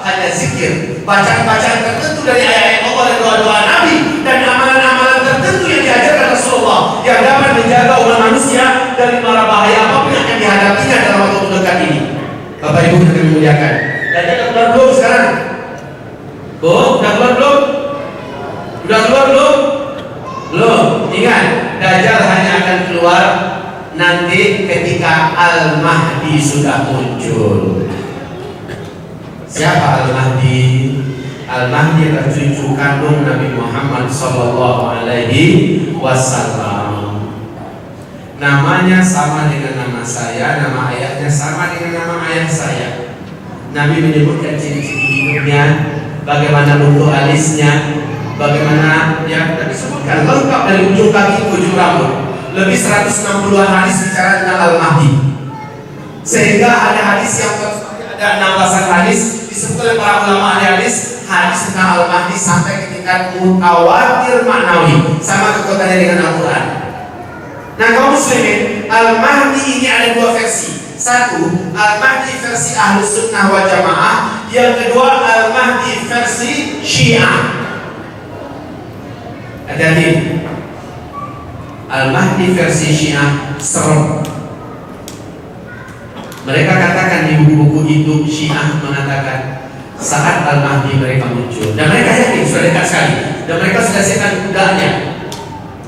ada zikir, bacaan-bacaan tertentu dari ayat Allah dan doa-doa Nabi, dan amalan-amalan tertentu yang diajarkan Rasulullah yang dapat menjaga umat manusia dari mara bahaya apapun yang akan dihadapinya dalam waktu dekat ini. Bapak Ibu yang dimuliakan, Dajjal udah keluar belum sekarang? Bu, udah keluar belum? Udah keluar belum? Belum. Ingat, Dajjal hanya akan keluar nanti ketika Al-Mahdi sudah muncul. Siapa Al-Mahdi? Al-Mahdi adalah cucu kandung Nabi Muhammad sallallahu alaihi wasallam. Namanya sama dengan nama saya, nama ayahnya sama dengan nama ayah saya. Nabi menyebutkan ciri-ciri hidupnya, bagaimana bentuk alisnya, bagaimana yang disebutkan lengkap dari ujung kaki ke ujung rambut. Lebih 160-an hadis bicara tentang Al-Mahdi. Sehingga ada hadis yang ada 16 hadis disebut oleh para ulama hadis tentang Al-Mahdi sampai ke tingkat mutawatir maknawi, sama kekuatannya dengan Al-Quran. Nah, kaum muslimin, Al-Mahdi ini ada dua versi. Satu, Al-Mahdi versi Ahlus Sunnah wal Jamaah. Yang kedua, Al-Mahdi versi Syiah. Hati-hati. Al-Mahdi versi Syiah serem. Mereka katakan di buku-buku hidup Syiah mengatakan saat Al-Mahdi mereka muncul, dan mereka yakin sudah dekat sekali, dan mereka sudah siapkan kudanya,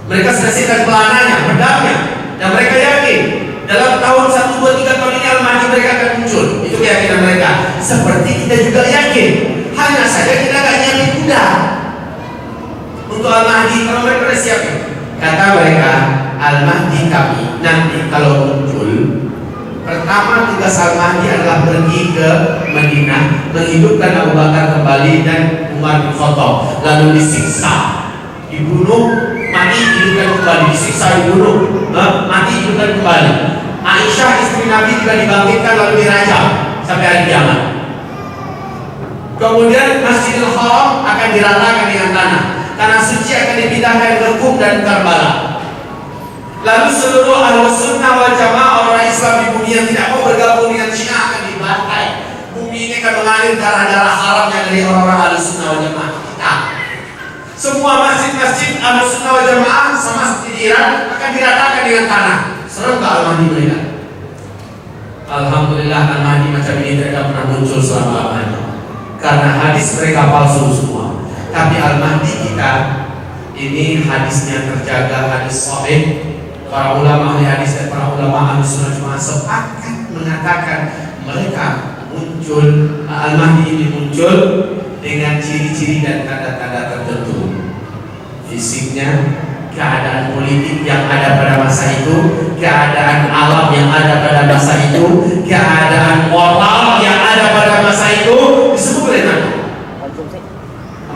mereka sudah siapkan pelananya, pedangnya, dan mereka yakin dalam tahun 1, 2, 3 tahun ini Al-Mahdi mereka akan muncul. Itu keyakinan mereka. Seperti kita juga yakin, hanya saja kita gak nyiapin kuda untuk Al-Mahdi. Kalau mereka sudah siapin, kata mereka, Al-Mahdi kami nanti kalau muncul, pertama tugas Al-Mahdi adalah pergi ke Madinah, menghidupkan Abu Bakar kembali dan Umar bin Khattab, lalu disiksa, dibunuh, mati, hidupkan kembali, disiksa, dibunuh, mati, hidupkan kembali. Aisyah istri Nabi juga dibangkitkan lalu dirajam sampai hari kiamat. Kemudian Masjidil Haram akan diratakan dengan tanah suci akan dipindahkan ke Qum dan Karbala. Lalu seluruh Ahlus Sunnah wal Jamaah, orang Islam di bumi yang tidak mau bergabung dengan Syiah akan dibantai. Bumi ini akan mengalir darah-darah haramnya dari orang-orang Ahlus Sunnah wal Jamaah kita. Semua masjid-masjid Ahlus Sunnah wal Jamaah sama seperti di Iran akan diratakan dengan tanah. Serem tak Al-Mahdi mereka? Alhamdulillah Al-Mahdi macam ini tidak pernah muncul selama-lamanya, karena hadis mereka palsu semua. Tapi Al-Mahdi kita ini hadisnya terjaga, hadis sahih. Para ulama ahli hadis dan para ulama Ahlus Sunnah Jamaah sepakat mengatakan mereka muncul, Al-Mahdi ini muncul dengan ciri-ciri dan tanda-tanda tertentu. Fisiknya, keadaan politik yang ada pada masa itu, keadaan alam yang ada pada masa itu, keadaan moral yang ada pada masa itu, disebut oleh Nabi.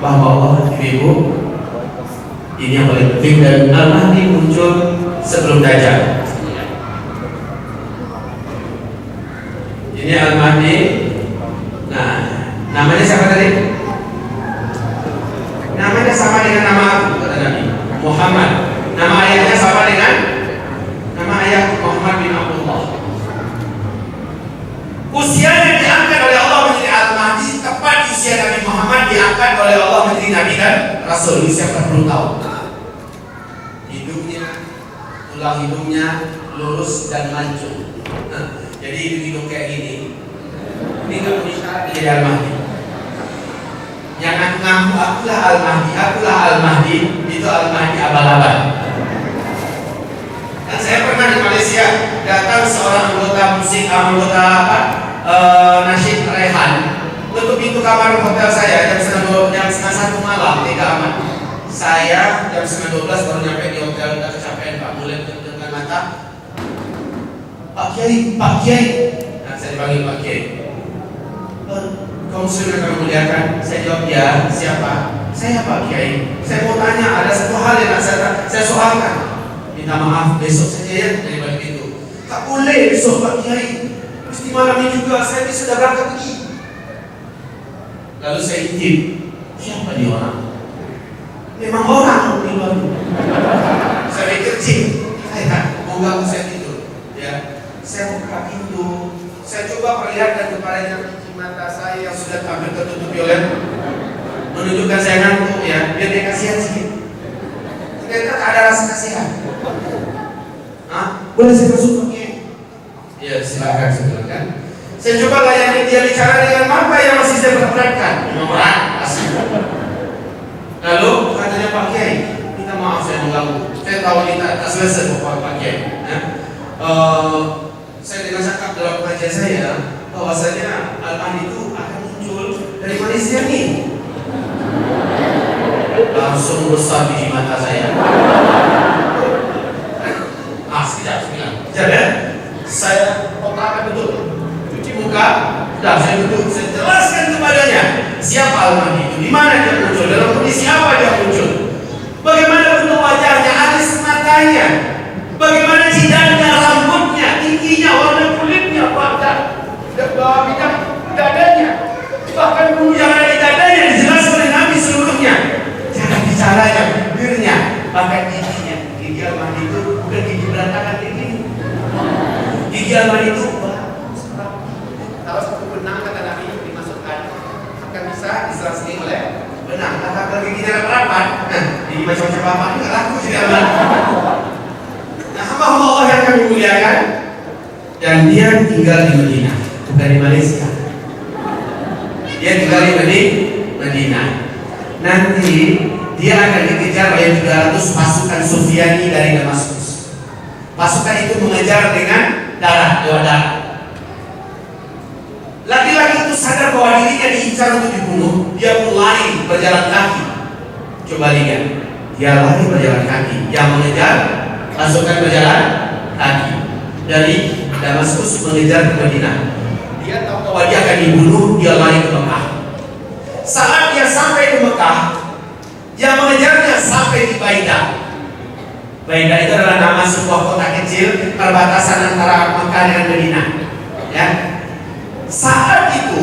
Hamba Allah, ibu, ini yang paling penting. Dan Al-Mahdi muncul sebelum Dajjal. Ini Al-Mahdi. Nah, namanya siapa tadi? Namanya sama dengan nama aku, kata Nabi Muhammad. Nama ayahnya sama dengan nama ayah Muhammad bin Abdullah. Usianya diangkat oleh Allah menjadi Al-Mahdi tepat di usia Nabi Muhammad diangkat oleh Allah menjadi Nabi dan Rasul, usia 40 tahun. Tulang hidungnya lurus dan mancung. Jadi hidung kayak gini. Ini nggak punya syarat menjadi Al-Mahdi. Yang ngaku akulah Al-Mahdi, itu Al-Mahdi abal-abal. Dan saya pernah di Malaysia datang seorang anggota musik, nasyid Rehan, tutup pintu kamar hotel saya jam 1 malam, tega amat. Saya jam 11 baru nyampe di hotel, udah kecapean Pak, mulai dengan mata. Pak Kiai. Nah, saya dipanggil Pak Kiai. Kamu sudah kami muliakan? Saya jawab, ya. Siapa? Saya Pak Kiai. Saya mau tanya, ada satu hal yang saya soalkan. Minta maaf, besok saja ya dari balik itu. Tak boleh besok Pak Kiai. Mesti malam ini juga, saya sudah berangkat pergi. Lalu saya intip, siapa dia orang? Memang orang di luar itu. Saya pikir cing, mau ganggu saya tidur. Ya, saya buka pintu, saya coba perlihatkan kepadanya mata saya yang sudah hampir tertutupi oleh menunjukkan saya ngantuk ya, biar dia kasihan sedikit. Ternyata ada rasa kasihan. Boleh saya masuk pakai? Ya silakan, silakan. Saya coba layani dia bicara dengan mata yang masih saya perhatikan. Berat, asli. Lalu katanya Pak Kiai, minta maaf saya mengganggu. Saya tahu kita tak selesai Pak Kiai. Saya dengan cakap dalam pengajian saya bahwasanya Al-Mahdi itu akan muncul dari Malaysia nih. Langsung besar di mata saya. Sekejap ya. Saya otakkan betul. Cuci muka, sudah saya duduk, saya jelaskan kepadanya siapa Al-Mahdi itu, di mana dia muncul, dalam kondisi apa dia muncul, bagaimana bentuk wajahnya, alis matanya, bagaimana jidatnya, rambutnya, tingginya, warna kulitnya, bahkan bawah bidang dadanya, bahkan bulu yang ada di dadanya dijelaskan oleh Nabi seluruhnya, cara bicaranya, bibirnya, bahkan giginya. Gigi Al-Mahdi itu bukan gigi berantakan kayak gini. Gigi Al-Mahdi itu kalau satu benang kata Nabi dimasukkan akan bisa diselasih oleh benang. Kalau giginya rapat, gigi macam-macam apa ini nggak laku sih Al-Mahdi. Nah, hamba Allah yang kami muliakan, dan dia tinggal di Madinah, bukan di Malaysia. Dia tinggal di Madinah. Nanti dia akan dikejar oleh 300 pasukan Sufyani dari Damaskus. Pasukan itu mengejar dengan darat, lewat darat. Laki-laki itu sadar bahwa dirinya diincar untuk dibunuh. Dia pun lari berjalan kaki. Coba lihat, dia lari berjalan kaki. Yang mengejar pasukan berjalan kaki dari Damaskus mengejar ke Madinah. Dia tahu bahwa dia akan dibunuh. Dia lari ke Mekah. Saat dia sampai ke Mekah, yang mengejarnya sampai di Baidah. Baidah itu adalah nama sebuah kota kecil perbatasan antara Mekah dengan Madinah. Ya. Saat itu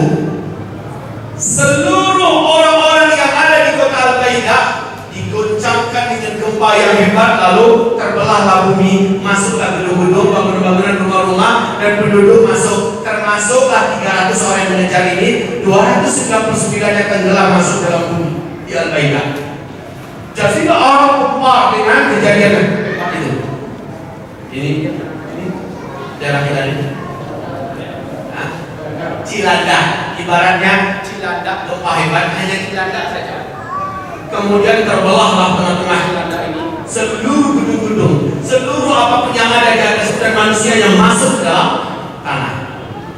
seluruh orang-orang yang ada di kota Al-Baidah digoncangkan dengan gempa yang hebat, lalu terbelahlah bumi, masuklah gedung-gedung, bangunan-bangunan rumah-rumah, dan penduduk masuk, termasuklah 300 orang yang mengejar ini. 299 yang tenggelam masuk dalam bumi di Al-Baidah. Jadi orang kepar dengan kejadian itu. Ini daerah kita ini. Cilandak, ibaratnya Cilandak gempa hebat, hanya Cilandak saja. Kemudian terbelahlah tengah-tengah Cilandak ini. Seluruh gedung-gedung, seluruh apapun yang ada di atas dan manusia yang masuk ke dalam tanah.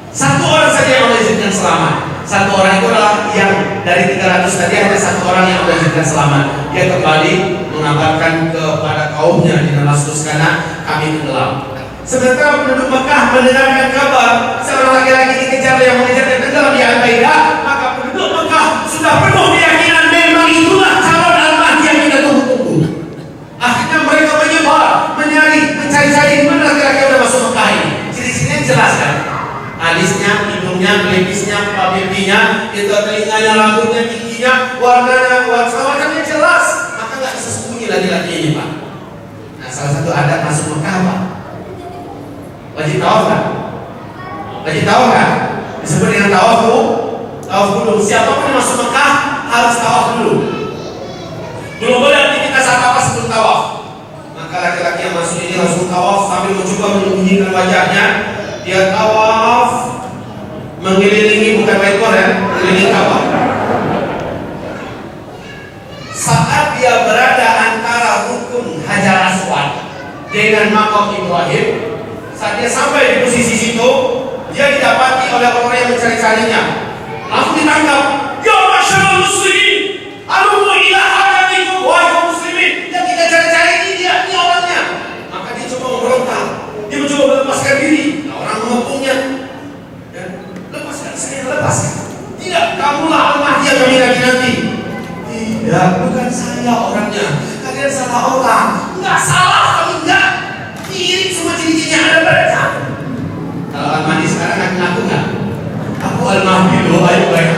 Satu orang saja yang Allah izinkan selamat. Satu orang itu adalah yang dari 300 tadi, hanya satu orang yang Allah izinkan selamat. Dia kembali mengabarkan kepada kaumnya di Damaskus, karena kami tenggelam. Sementara penduduk Mekah mendengarkan kabar seorang laki-laki dikejar yang mengejar dan tenggelam di Al-Baidah, maka penduduk Mekah sudah penuh keyakinan memang itulah calon Al-Mahdi yang kita tunggu-tunggu. Akhirnya mereka menyebar, mencari-cari mana laki-laki yang sudah masuk Mekah ini. Ciri-cirinya jelas kan? Alisnya, hidungnya, pelipisnya, pipinya, itu telinganya, rambutnya, giginya, warnanya warnanya jelas. Maka nggak bisa sembunyi laki-laki ini, Pak. Nah, salah satu adat masuk Mekah, Pak, wajib tawaf kan? Wajib tawaf kan? Disebut dengan tawaf dulu. Siapapun yang masuk Mekah harus tawaf dulu. Belum boleh aktivitas apa-apa sebelum tawaf. Maka laki-laki yang masuk ini langsung tawaf sambil mencoba menyembunyikan wajahnya. Dia tawaf mengelilingi, bukan ekor ya, mengelilingi Ka'bah. Saat dia berada antara rukun Hajar Aswad dengan makam Ibrahim, saat dia sampai di posisi situ, dia didapati oleh orang yang mencari-carinya. Langsung ditangkap. Ya masyarakat muslimin, alumu ila hadatikum, wahai kaum muslimin, yang kita cari-cari ini dia orangnya. Maka dia coba memberontak, dia mencoba melepaskan diri. Nah, orang mengepungnya, ya, lepaskan saya, lepaskan. Tidak, kamulah Al-Mahdi yang kami nanti. Tidak, bukan saya orangnya. Kalian salah orang. Enggak salah, kami enggak. Mirip semua ciri-cirinya ada pada kamu. Kalau Al-Mahdi sekarang ngaku enggak? Aku Al-Mahdi loh, ayo baik.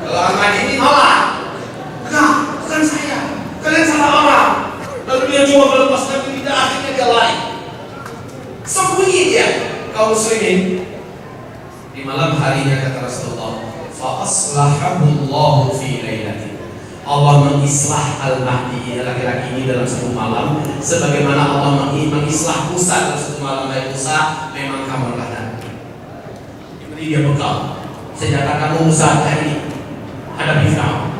Kalau Al-Mahdi ini nolak. Enggak, bukan saya. Kalian salah orang. Lalu dia coba melepaskan diri, dan akhirnya dia lari. Sembunyi dia. Kaum muslimin, di malam malam harinya, kata Rasulullah, fa aslahabullahu fi lailatin. Allah mengislah Al-Mahdi laki-laki ini dalam satu malam, sebagaimana Allah mengislah Musa dalam satu malam. Hai Musa, memang kamu ladang. Diberi dia bekal. Senjata kamu Musa hari ini hadapi Firaun.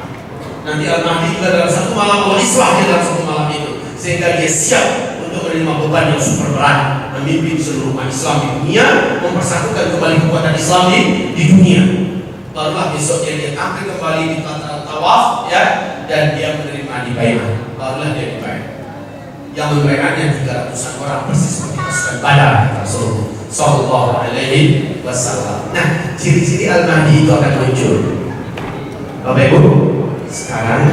Nanti Al-Mahdi juga dalam satu malam Allah islah dia dalam satu malam itu, sehingga dia siap untuk menerima beban yang super berat, memimpin seluruh umat Islam di dunia, mempersatukan kembali kekuatan Islam di dunia. Barulah besoknya dia tampil kembali di tawaf, ya, dan dia menerima di bai'ah. Barulah dia dibayar. Yang membai'ahnya 300-an orang, persis seperti pasukan Badar, Rasulullah Sallallahu Alaihi Wasallam. Nah, ciri-ciri Al-Mahdi itu akan muncul. Bapak Ibu, sekarang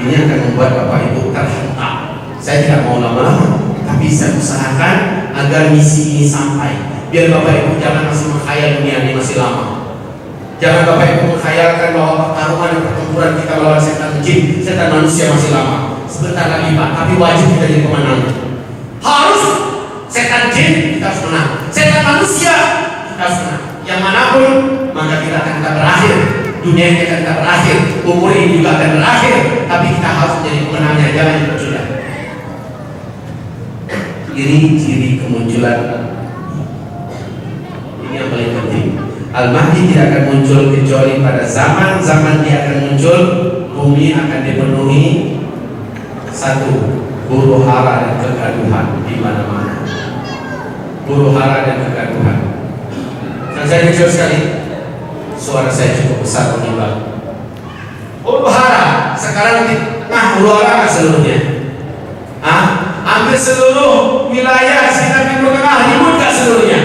ini akan membuat Bapak Ibu terhentak. Saya tidak mau lama-lama, tapi saya usahakan agar misi ini sampai. Biar Bapak Ibu jangan masih menghayal dunia ini masih lama. Jangan Bapak Ibu menghayalkan bahwa pertarungan dan pertempuran kita melawan setan jin, setan manusia masih lama. Sebentar lagi Pak, tapi wajib kita jadi pemenang. Harus setan jin kita harus menang, setan manusia kita harus menang. Yang manapun, maka kita akan berakhir. Dunia ini akan berakhir, umur ini juga akan berakhir. Tapi kita harus menjadi pemenangnya, jangan dipercaya. Ini ciri kemunculan. Ini yang paling penting. Al-Mahdi tidak akan muncul kecuali pada zaman dia akan muncul, bumi akan dipenuhi satu, huru hara dan kegaduhan di mana-mana. Huru hara dan kegaduhan. Dan saya jujur sekali, suara saya cukup besar menimbang. Huru hara sekarang huru hara seluruhnya. Hampir seluruh wilayah sekitar Timur Tengah ribut gak seluruhnya?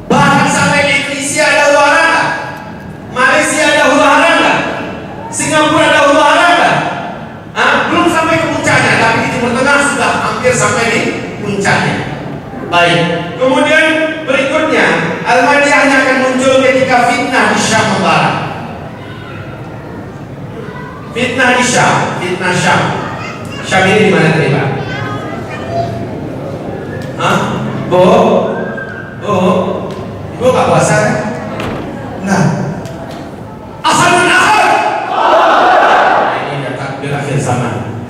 Bahkan sampai di Indonesia ada huru hara gak? Malaysia ada huru hara gak? Singapura ada huru hara gak? Belum sampai ke puncaknya, tapi di Timur Tengah sudah hampir sampai di puncaknya. Baik, kemudian berikutnya Al-Mahdi hanya akan muncul ketika fitnah di Syam membarah. Fitnah di Syam, fitnah Syam. Syam ini di mana tadi Pak? Ibu gak puasa kan? Nah, asalun akhir. Ini dia takbir akhir zaman.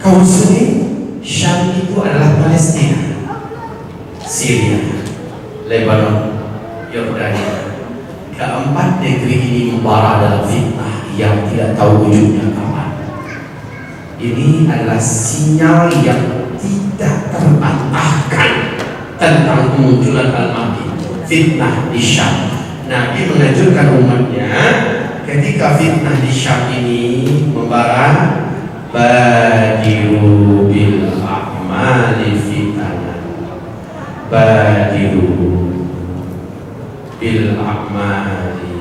Kaum Sunni, Syam itu adalah Palestina, Syria, Lebanon, Yordania. Keempat negeri ini membara dalam fitnah yang tidak tahu ujungnya kapan. Ini adalah sinyal yang tidak terbantahkan tentang kemunculan Al-Mahdi, fitnah di Syam. Nabi menganjurkan umatnya ketika fitnah di Syam ini membara, badiru bil a'mali fitnah, badiru bil a'mali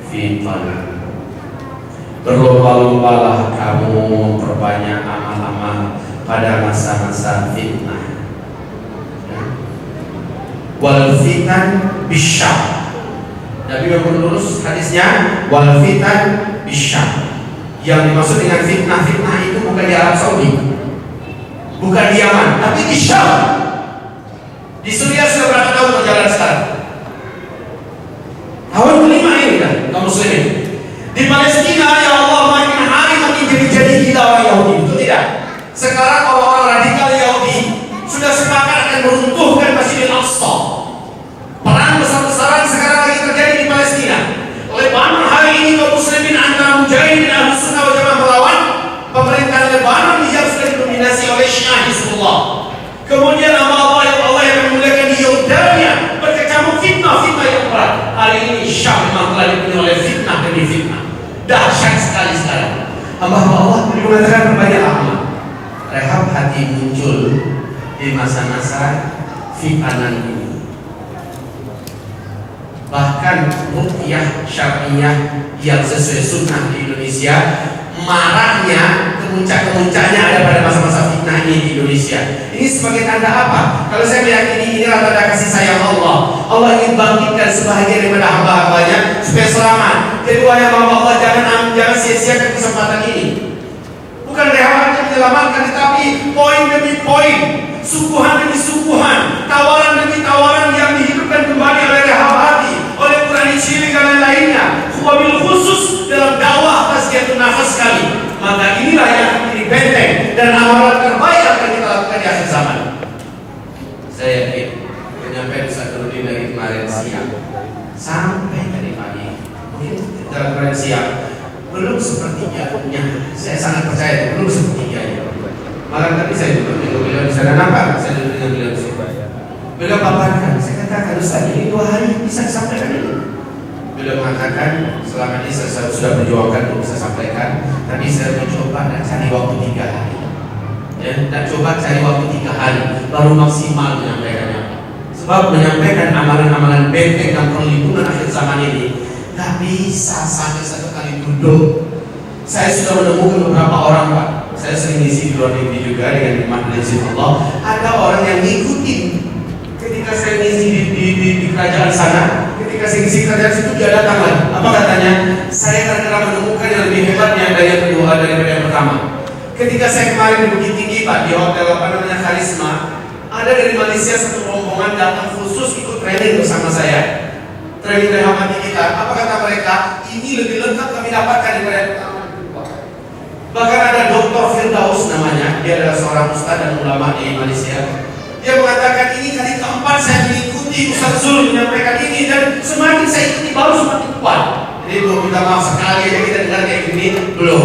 fitnah. Berlomba-lombalah kamu perbanyak amal-amal pada masa-masa fitnah. Wal fitan bisyam. Nabi lurus hadisnya, wal fitan bisyam. Yang dimaksud dengan fitnah itu bukan di Arab Saudi, bukan di Yaman, tapi di Syam. Di Suriah sudah berapa tahun berjalan sekarang? Tahun kelima ini kan kaum muslimin. Di Palestina, ya Allah, makin hari makin jadi gila orang Yahudi, itu tidak. Sekarang orang-orang radikal Yahudi sudah sepakat akan meruntuhkan Masjidil Aqsa. Perang besar-besaran sekarang lagi terjadi di Palestina. Lebanon hari ini kaum muslimin antara mujahidin ahlu sunnah wal jamaah melawan pemerintahan Lebanon yang sudah didominasi oleh Syiah Hizbullah. Kemudian nama Allah yang memuliakan di Yordania berkecamuk fitnah yang berat. Hari ini Syam memang telah dipenuhi oleh fitnah demi fitnah. Dahsyat sekali sekarang. Hamba Allah mengatakan berbanyak amal. Rehab hati muncul di masa-masa fitnah ini. Bahkan ruqyah syar'iyah yang sesuai sunnah di Indonesia, marahnya kemuncak-kemuncaknya ada pada masa-masa fitnah ini di Indonesia. Ini sebagai tanda apa? Kalau saya meyakini inilah tanda kasih sayang Allah. Allah ingin bangkitkan sebahagian daripada hamba-hambanya supaya selamat. Kedua, yang Allah jangan sia-siakan kesempatan ini. Bukan rehat yang menyelamatkan, tetapi poin demi poin, suguhan demi suguhan, tawaran demi tawaran yang Malam tadi saya duduk dengan beliau di sana, nampak saya duduk dengan beliau di sana. Beliau paparkan, saya katakan Ustaz, ini 2 hari bisa disampaikan ini. Beliau mengatakan selama ini saya sudah berjuangkan untuk bisa sampaikan, tapi saya mencoba dan cari waktu 3 hari. Ya, dan coba cari waktu 3 hari baru maksimal menyampaikannya. Sebab menyampaikan amalan-amalan benteng dan perlindungan akhir zaman ini gak bisa sampai 1 kali duduk. Saya sudah menemukan beberapa orang, Pak. Saya sering ngisi di luar negeri juga dengan majelis Allah. Ada orang yang ngikutin ketika saya ngisi di kerajaan sana. Ketika saya ngisi kerajaan situ dia datang lagi. Apa katanya? Saya kadang-kadang menemukan yang lebih hebatnya dari yang kedua daripada yang pertama. Ketika saya kemarin di Bukit Tinggi, Pak, di hotel Karisma, ada dari Malaysia satu rombongan datang khusus ikut training bersama saya. Training rehabilitasi kita. Apa kata mereka? Ini lebih lengkap kami dapatkan daripada yang pertama. Bahkan ada Dr. Firdaus namanya, dia adalah seorang ustaz dan ulama di Malaysia. Dia mengatakan ini kali keempat saya mengikuti Ustaz Zul menyampaikan ini dan semakin saya ikuti baru semakin kuat. Jadi belum minta maaf sekali aja kita dengar kayak gini, belum.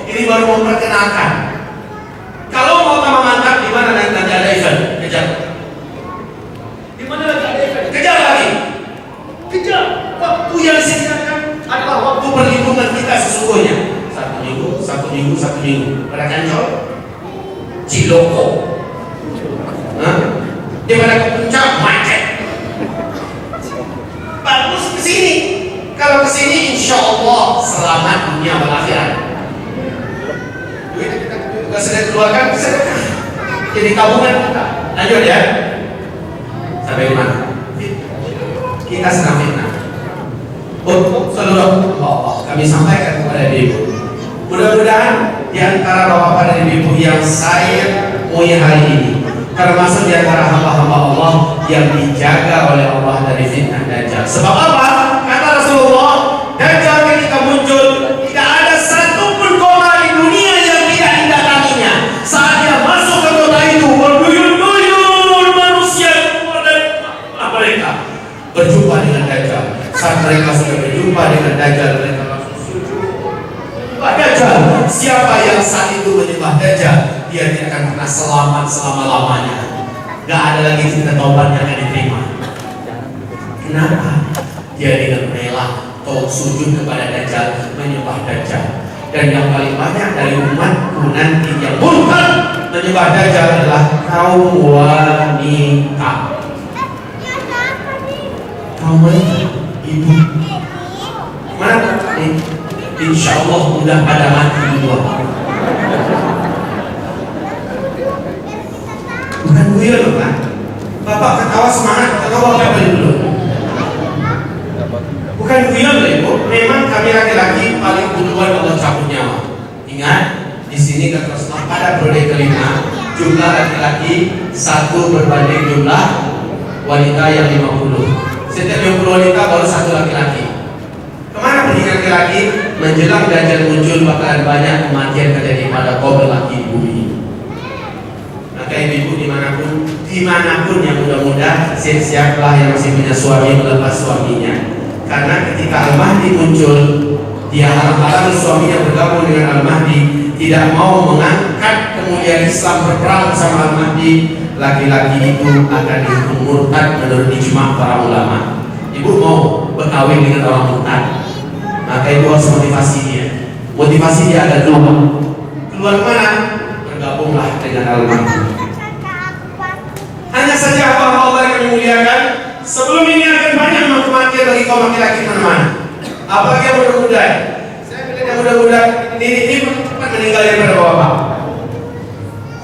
Ini baru memperkenalkan. Kalau mau tambah mantap, di mana nanti ada event? Kejar. Di mana lagi ada event? Kejar lagi. Kejar. Waktu yang disediakan adalah waktu perlindungan kita sesungguhnya. Satu minggu. Pada Kancol, Ciloko. Di mana ke puncak macet. Bagus kesini. Kalau kesini, insya Allah selamat dunia dan akhirat. Duit kita juga sedang keluarkan, sedekah. Jadi tabungan kita. Lanjut ya. Sampai mana? Kita sedang fitnah. Untuk seluruh Allah kami sampaikan kepada ibu. Mudah-mudahan di antara bapak dan ibu yang saya mulai hari ini termasuk di antara hamba-hamba Allah yang dijaga oleh Allah dari fitnah Dajjal. Sebab apa? Kata Rasulullah, Dajjal ketika muncul tidak ada satupun kota di dunia yang tidak didatanginya. Saat dia masuk ke kota itu, berduyun-duyun manusia keluar dari mereka berjumpa dengan Dajjal. Saat mereka sudah berjumpa dengan Dajjal, mereka langsung sujud. Dajjal, siapa yang saat itu menyembah Dajjal, dia tidak akan pernah selamat selama-lamanya. Gak ada lagi cerita taubat yang akan diterima. Kenapa? Dia dengan rela sujud kepada Dajjal, menyembah Dajjal. Dan yang paling banyak dari umatku nanti yang murtad menyembah Dajjal adalah kaum wanita. Kaum wanita, ibu. Mana? Insya Allah mudah pada mati dua. Bukan guyon loh Pak. Bapak ketawa semangat, ketawa apa dulu? Bukan guyon loh Ibu. Memang kami laki-laki paling duluan Allah cabut nyawa. Ingat, di sini kata Rasulullah pada periode kelima jumlah laki-laki 1 berbanding jumlah wanita yang 50. Setiap 50 wanita baru 1 laki-laki. Kemana pergi laki-laki? Menjelang Dajjal muncul bakalan banyak kematian terjadi pada kaum lelaki di bumi. Maka ibu dimanapun yang muda-muda, siap-siaplah yang masih punya suami melepas suaminya. Karena ketika Al-Mahdi muncul, dia halang-halang suaminya bergabung dengan Al-Mahdi, tidak mau mengangkat kemuliaan Islam berperang bersama Al-Mahdi, laki-laki itu akan dihukum murtad menurut ijma' para ulama. Ibu mau berkawin dengan orang murtad, maka ibu harus motivasi dia. Motivasi dia ada 2. Keluar mana? Bergabunglah dengan Al-Mahdi. Hanya saja hamba Allah yang dimuliakan, sebelum ini akan banyak kematian bagi kaum laki-laki mana-mana. Apalagi yang muda-muda. Saya melihat yang muda-muda ini cepat meninggal daripada bapak.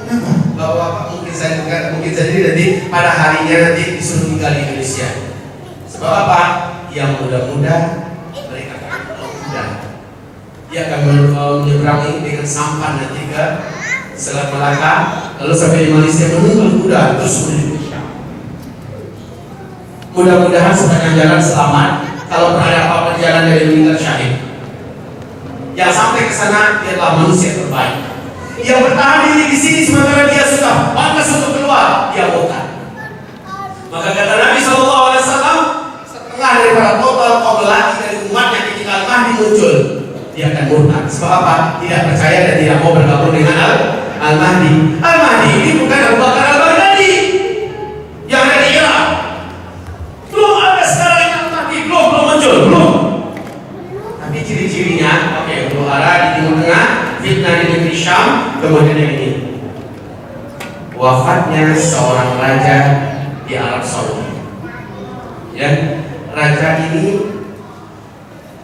Kenapa? Bapak mungkin saja nanti pada harinya nanti disuruh tinggal di Indonesia. Sebab apa? Yang muda-muda mereka akan muda. Dia akan menyeberangi dengan sampan nanti ke Selat Melaka, lalu sampai di Malaysia menunggu kuda terus Indonesia. Mudah-mudahan sepanjang jalan selamat. Kalau ada apa-apa jalan dari meninggal syahid. Yang sampai ke sana dia adalah manusia terbaik. Yang bertahan diri di sini sementara dia sudah pantas untuk keluar, dia murtad. Maka kata Nabi SAW, setengah daripada total kaum lelaki dari umatnya ketika Al-Mahdi muncul, dia akan murtad. Sebab apa? Tidak percaya dan tidak mau bergabung dengan Al-Mahdi. Al-Mahdi ini bukan Abu Bakar Al-Baghdadi yang ada di Irak. Belum ada sekarang ini Al-Mahdi, belum muncul, belum. Tapi ciri-cirinya, oke, huru hara di Timur Tengah, fitnah di negeri Syam, kemudian yang ini, wafatnya seorang raja di Arab Saudi. Ya, raja ini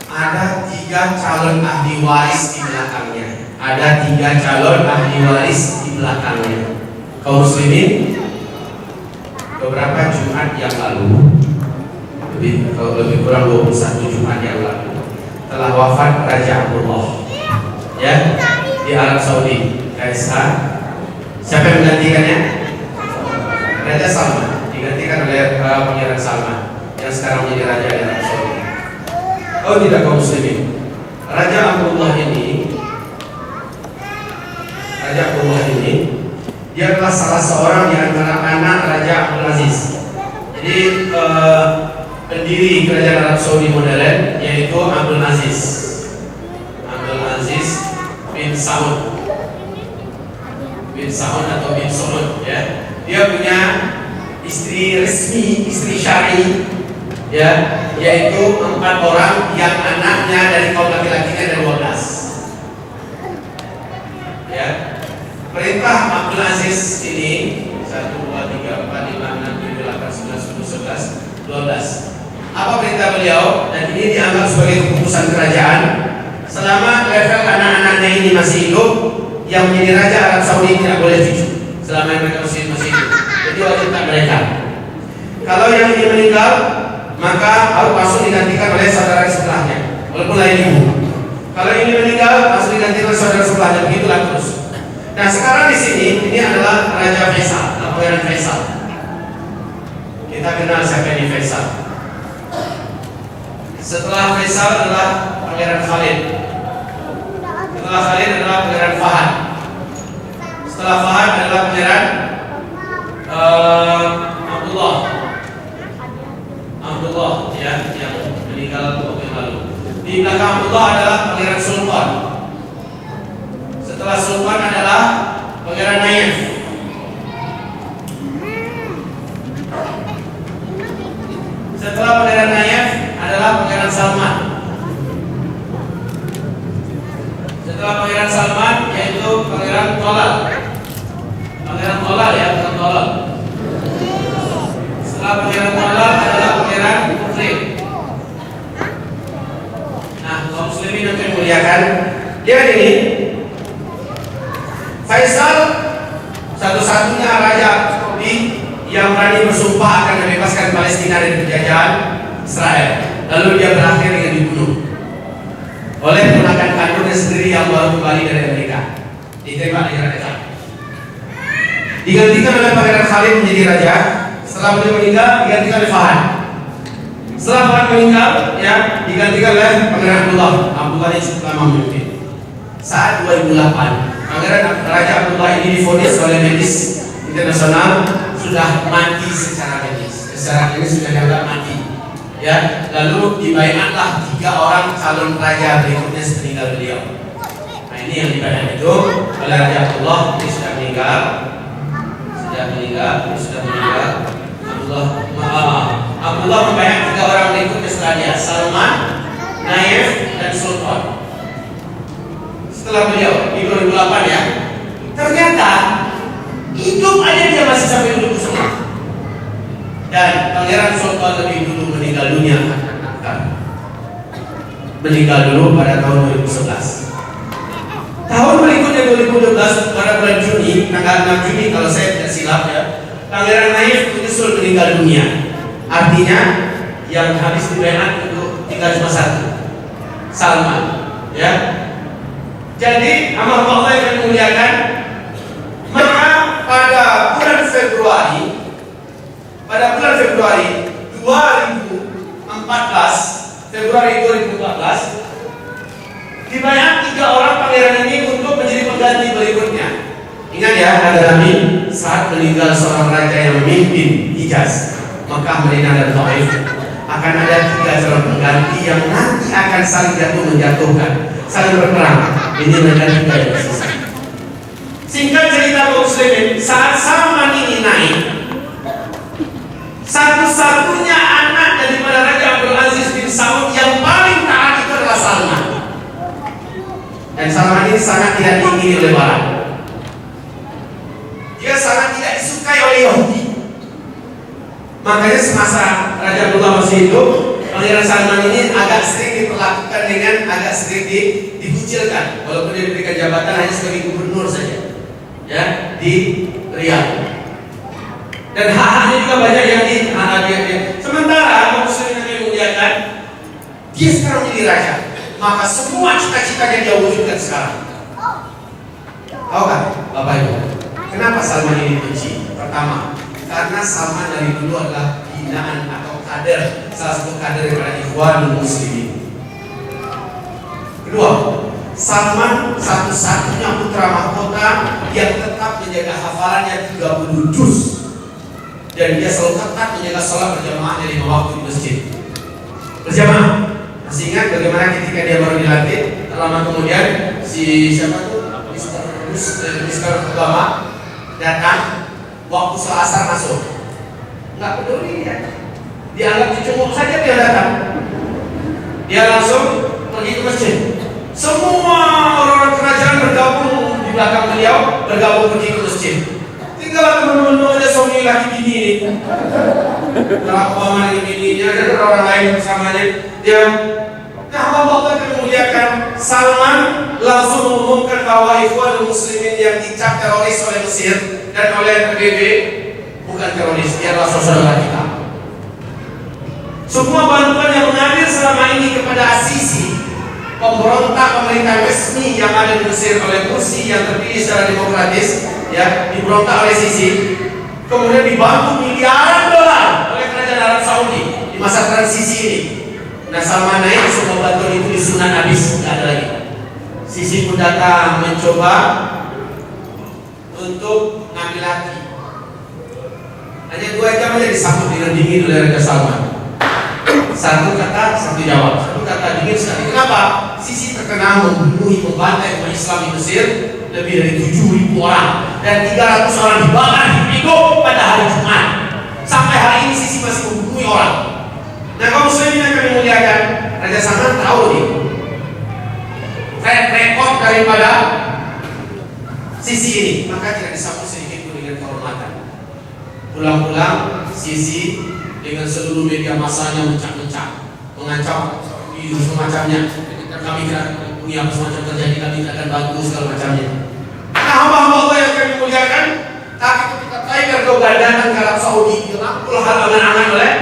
ada 3 calon ahli waris di belakangnya. Ada 3 calon ahli waris di belakangnya. Kaum muslimin, beberapa Jumat yang lalu, lebih kurang 21 Jumat yang lalu, telah wafat Raja Abdullah, ya, di Arab Saudi. Kaisar. Siapa yang menggantikannya? Raja Salman, digantikan oleh Pangeran Salman yang sekarang menjadi raja di Arab Saudi. Oh tidak, kaum muslimin, Raja Abdullah ini dia adalah salah seorang di antara anak Raja Abdul Aziz. Jadi pendiri kerajaan Arab Saudi modern yaitu Abdul Aziz bin Saud atau bin Saud, ya. Dia punya istri resmi, istri syar'i, ya, yaitu 4 orang yang anaknya dari kaum laki-lakinya ada 12. Ya. Perintah Abdul Aziz ini 1, 2, 3, 4, 5, 6, 7, 8, 9, 10, 11, 12. Apa perintah beliau? Dan ini dianggap sebagai keputusan kerajaan. Selama level anak-anaknya ini masih hidup, yang menjadi raja Arab Saudi tidak boleh cucu selama mereka masih hidup. Jadi wajib tak mereka. Kalau yang ini meninggal, maka harus langsung digantikan oleh saudara sebelahnya, walaupun lain ibu. Kalau ini meninggal, langsung digantikan oleh saudara sebelahnya. Begitulah terus. Nah sekarang di sini ini adalah Raja Faisal, Pangeran Faisal. Kita kenal siapa ini Faisal. Setelah Faisal adalah Pangeran Khalid. Setelah Khalid adalah Pangeran Fahad. Setelah Fahad adalah Pangeran Abdullah, ya, yang meninggal waktu yang lalu. Di belakang Abdullah adalah Pangeran Sultan. Setelah Sultan adalah Pangeran Nayef. Setelah Pangeran Nayef adalah Pangeran Salman. Setelah Pangeran Salman yaitu Pangeran Tolal. Pangeran Tolal, ya, bukan Tolal. Setelah Pangeran Tolal adalah Pangeran Muslim. Nah, kaum muslimin yang dimuliakan, lihat ini. Faisal satu-satunya raja Saudi yang berani bersumpah akan membebaskan Palestina dari penjajahan Israel. Lalu dia berakhir dengan dibunuh oleh ponakan kandungnya sendiri yang baru kembali dari Amerika. Ditembak di Irak. Digantikan oleh Pangeran Khalid menjadi raja. Setelah beliau meninggal, digantikan oleh Fahad. Setelah Fahad meninggal, ya, digantikan oleh Pangeran Abdullah. Abdullah yang cukup lama memimpin. Saat 2008, Pangeran Raja Abdullah ini divonis oleh medis internasional sudah mati secara medis. Secara klinis sudah dianggap mati. Ya, lalu dibaiatlah 3 orang calon raja berikutnya sepeninggal beliau. Nah ini yang dibaiat itu oleh Raja Abdullah. Ini sudah meninggal. Abdullah membaiat 3 orang berikutnya setelah dia, Salman, Nayef, dan Sultan. Setelah beliau di 2008, ya, ternyata hidup aja dia masih sampai duduk semua. Dan Pangeran Sultan lebih dulu meninggal dunia. Meninggal dulu pada tahun 2011. Tahun berikutnya 2012 pada bulan Juni, tanggal 6 Juni kalau saya tidak silap, ya, Pangeran Nayef menyusul meninggal dunia. Artinya yang habis dibaiat untuk tinggal cuma 1, Salman, ya. Jadi amal Allah yang dimuliakan, maka pada bulan Februari 2014, Februari 2014, dibayar 3 orang pangeran ini untuk menjadi pengganti berikutnya. Ingat ya, ada Nabi saat meninggal seorang raja yang memimpin Hijaz, Mekah, Madinah, dan Taif, akan ada 3 calon pengganti yang nanti akan saling jatuh menjatuhkan, saling berperang. Ini mereka 3 yang tersisa. Singkat cerita kaum muslimin, saat Salman ini naik, satu-satunya anak daripada Raja Abdul Aziz bin Saud yang paling taat itu adalah Salman. Dan Salman ini sangat tidak diingini oleh Barat. Dia sangat tidak disukai oleh Yahudi. Makanya semasa Raja Abdullah masih hidup, Pangeran Salman ini agak sering diperlakukan dengan agak sering dikucilkan, walaupun dia diberikan jabatan hanya sebagai gubernur saja, ya, di Riyadh. Dan hak-haknya juga banyak yang dia. Sementara kaum muslimin yang dimuliakan, dia sekarang menjadi raja, maka semua cita-citanya dia wujudkan sekarang. Tahu kan, Bapak Ibu? Kenapa Salman ini benci? Pertama, karena Salman dari dulu adalah binaan atau kader, salah satu kader daripada Ikhwanul Muslimin. Kedua, Salman satu-satunya putra mahkota yang tetap menjaga hafalannya 30 juz, dan dia selalu ketat menjaga sholat berjamaah dari 5 waktu di masjid berjamaah. Masih ingat bagaimana ketika dia baru dilantik, lama kemudian si siapa tuh Mister Obama datang waktu selasar masuk, nggak peduli ya, dianggap dicunguk saja dia datang, dia langsung pergi ke masjid. Semua orang-orang kerajaan bergabung di belakang beliau, bergabung pergi ke masjid. Tinggal teman-teman aja suami laki bini ini, Barack Obama dengan bininya dan orang lain bersamanya. Dia, nah Allah memuliakan Salman langsung mengumumkan bahwa Ikhwanul Muslimin yang dicap teroris oleh Mesir dan oleh PBB bukan teroris, dia adalah saudara kita. Semua bantuan yang mengalir selama ini kepada Sisi, pemberontak pemerintah resmi yang ada di Mesir oleh Mursi yang terpilih secara demokratis, ya, diberontak oleh Sisi, kemudian dibantu miliaran dolar oleh kerajaan Arab Saudi di masa transisi ini. Nah, Salman naik, semua bantuan itu disunat habis, tidak ada lagi. Sisi pun datang mencoba untuk ngambil hati. Hanya 2 jam aja disambut dengan dingin oleh Raja Salman. Satu kata, satu jawab. Satu kata dingin sekali. Kenapa? Sisi terkenal membunuh, membantai umat Islam di Mesir lebih dari 7.000 orang dan 300 orang dibakar hidup pada hari Jumat. Sampai hari ini Sisi masih membunuh orang. Nah, kaum muslimin yang kami muliakan, Raja Salman tahu nih track record daripada Sisi ini, maka tidak disambut sedikit pun dengan kehormatan. Pulang-pulang Sisi dengan seluruh media masanya mencak-mencak, mengancam itu semacamnya. Kami tidak akan punya semacam terjadi, kami tidak akan bantu segala macamnya. Nah, hamba-hamba Allah yang kami muliakan, tapi ketika Tiger Dogan datang ke Arab Saudi, dirangkul aman-aman oleh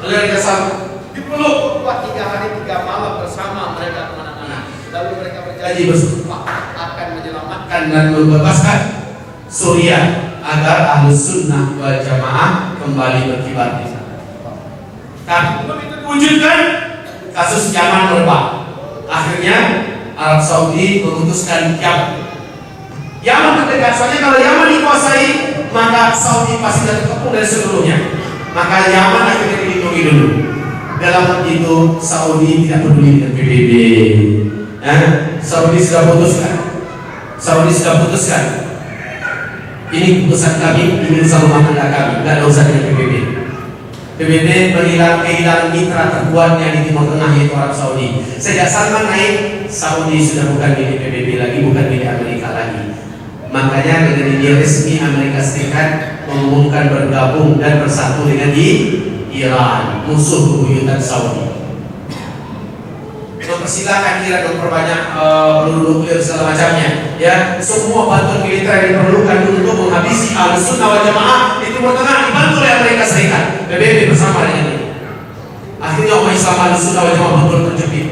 Raja Salman, dipeluk, buat 3 hari 3 malam bersama mereka kemana-mana. Lalu mereka berjanji bersumpah akan menyelamatkan dan membebaskan Suriah agar Ahlus Sunnah wal Jamaah kembali berkibar di sana. Tapi belum itu diwujudkan, kasus Yaman merebak. Akhirnya Arab Saudi memutuskan Yaman terdekat. Soalnya kalau Yaman dikuasai, maka Saudi pasti terkepung dari seluruhnya. Maka Yaman akhirnya dilindungi dulu. Dalam itu Saudi tidak peduli dengan PBB. Saudi sudah putuskan. Ini keputusan kami, ini urusan rumah tangga kami, tidak ada urusan dengan PBB. PBB kehilangan mitra terkuatnya di Timur Tengah, yaitu Arab Saudi. Sejak Salman naik, Saudi sudah bukan milik PBB lagi, bukan milik Amerika lagi. Makanya dengan ini resmi Amerika Serikat mengumumkan bergabung dan bersatu dengan Iran, musuh bebuyutan Saudi. Mempersilahkan Iran memperbanyak peluru nuklir segala macamnya, ya. Semua bantuan militer yang diperlukan untuk menghabisi Ahlus Sunnah wal Jamaah di Timur Tengah dibantu oleh Amerika Serikat, PBB bersama dengan ini. Akhirnya umat Islam Ahlus Sunnah wal Jamaah betul terjepit.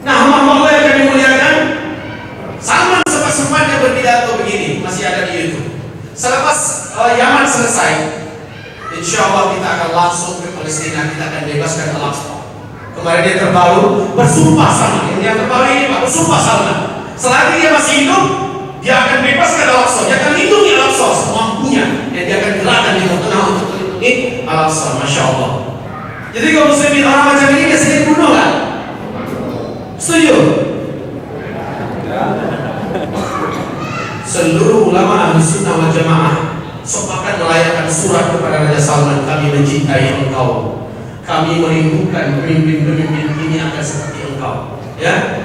Nah, hamba-hamba yang kami muliakan, Salman sempat-sempatnya berpidato begini, masih ada di YouTube. Selepas Yaman selesai, insya Allah kita akan langsung ke Palestina, kita akan bebaskan Al-Aqsa. Kemarin dia terbaru bersumpah Salman, yang terbaru ini Pak, bersumpah Salman, selagi dia masih hidup, dia akan bebaskan Al-Aqsa, dia akan lindungi Al-Aqsa semampunya, dan dia akan gerakan di tengah untuk melindungi Al-Aqsa. Masya Allah. Jadi kalau muslimin orang macam ini biasanya dibunuh kan? Setuju? seluruh ulama ahli sunnah wal jamaah sepakat melayangkan surat kepada Raja Salman, kami mencintai engkau, kami merindukan pemimpin-pemimpin ini akan seperti engkau. Ya,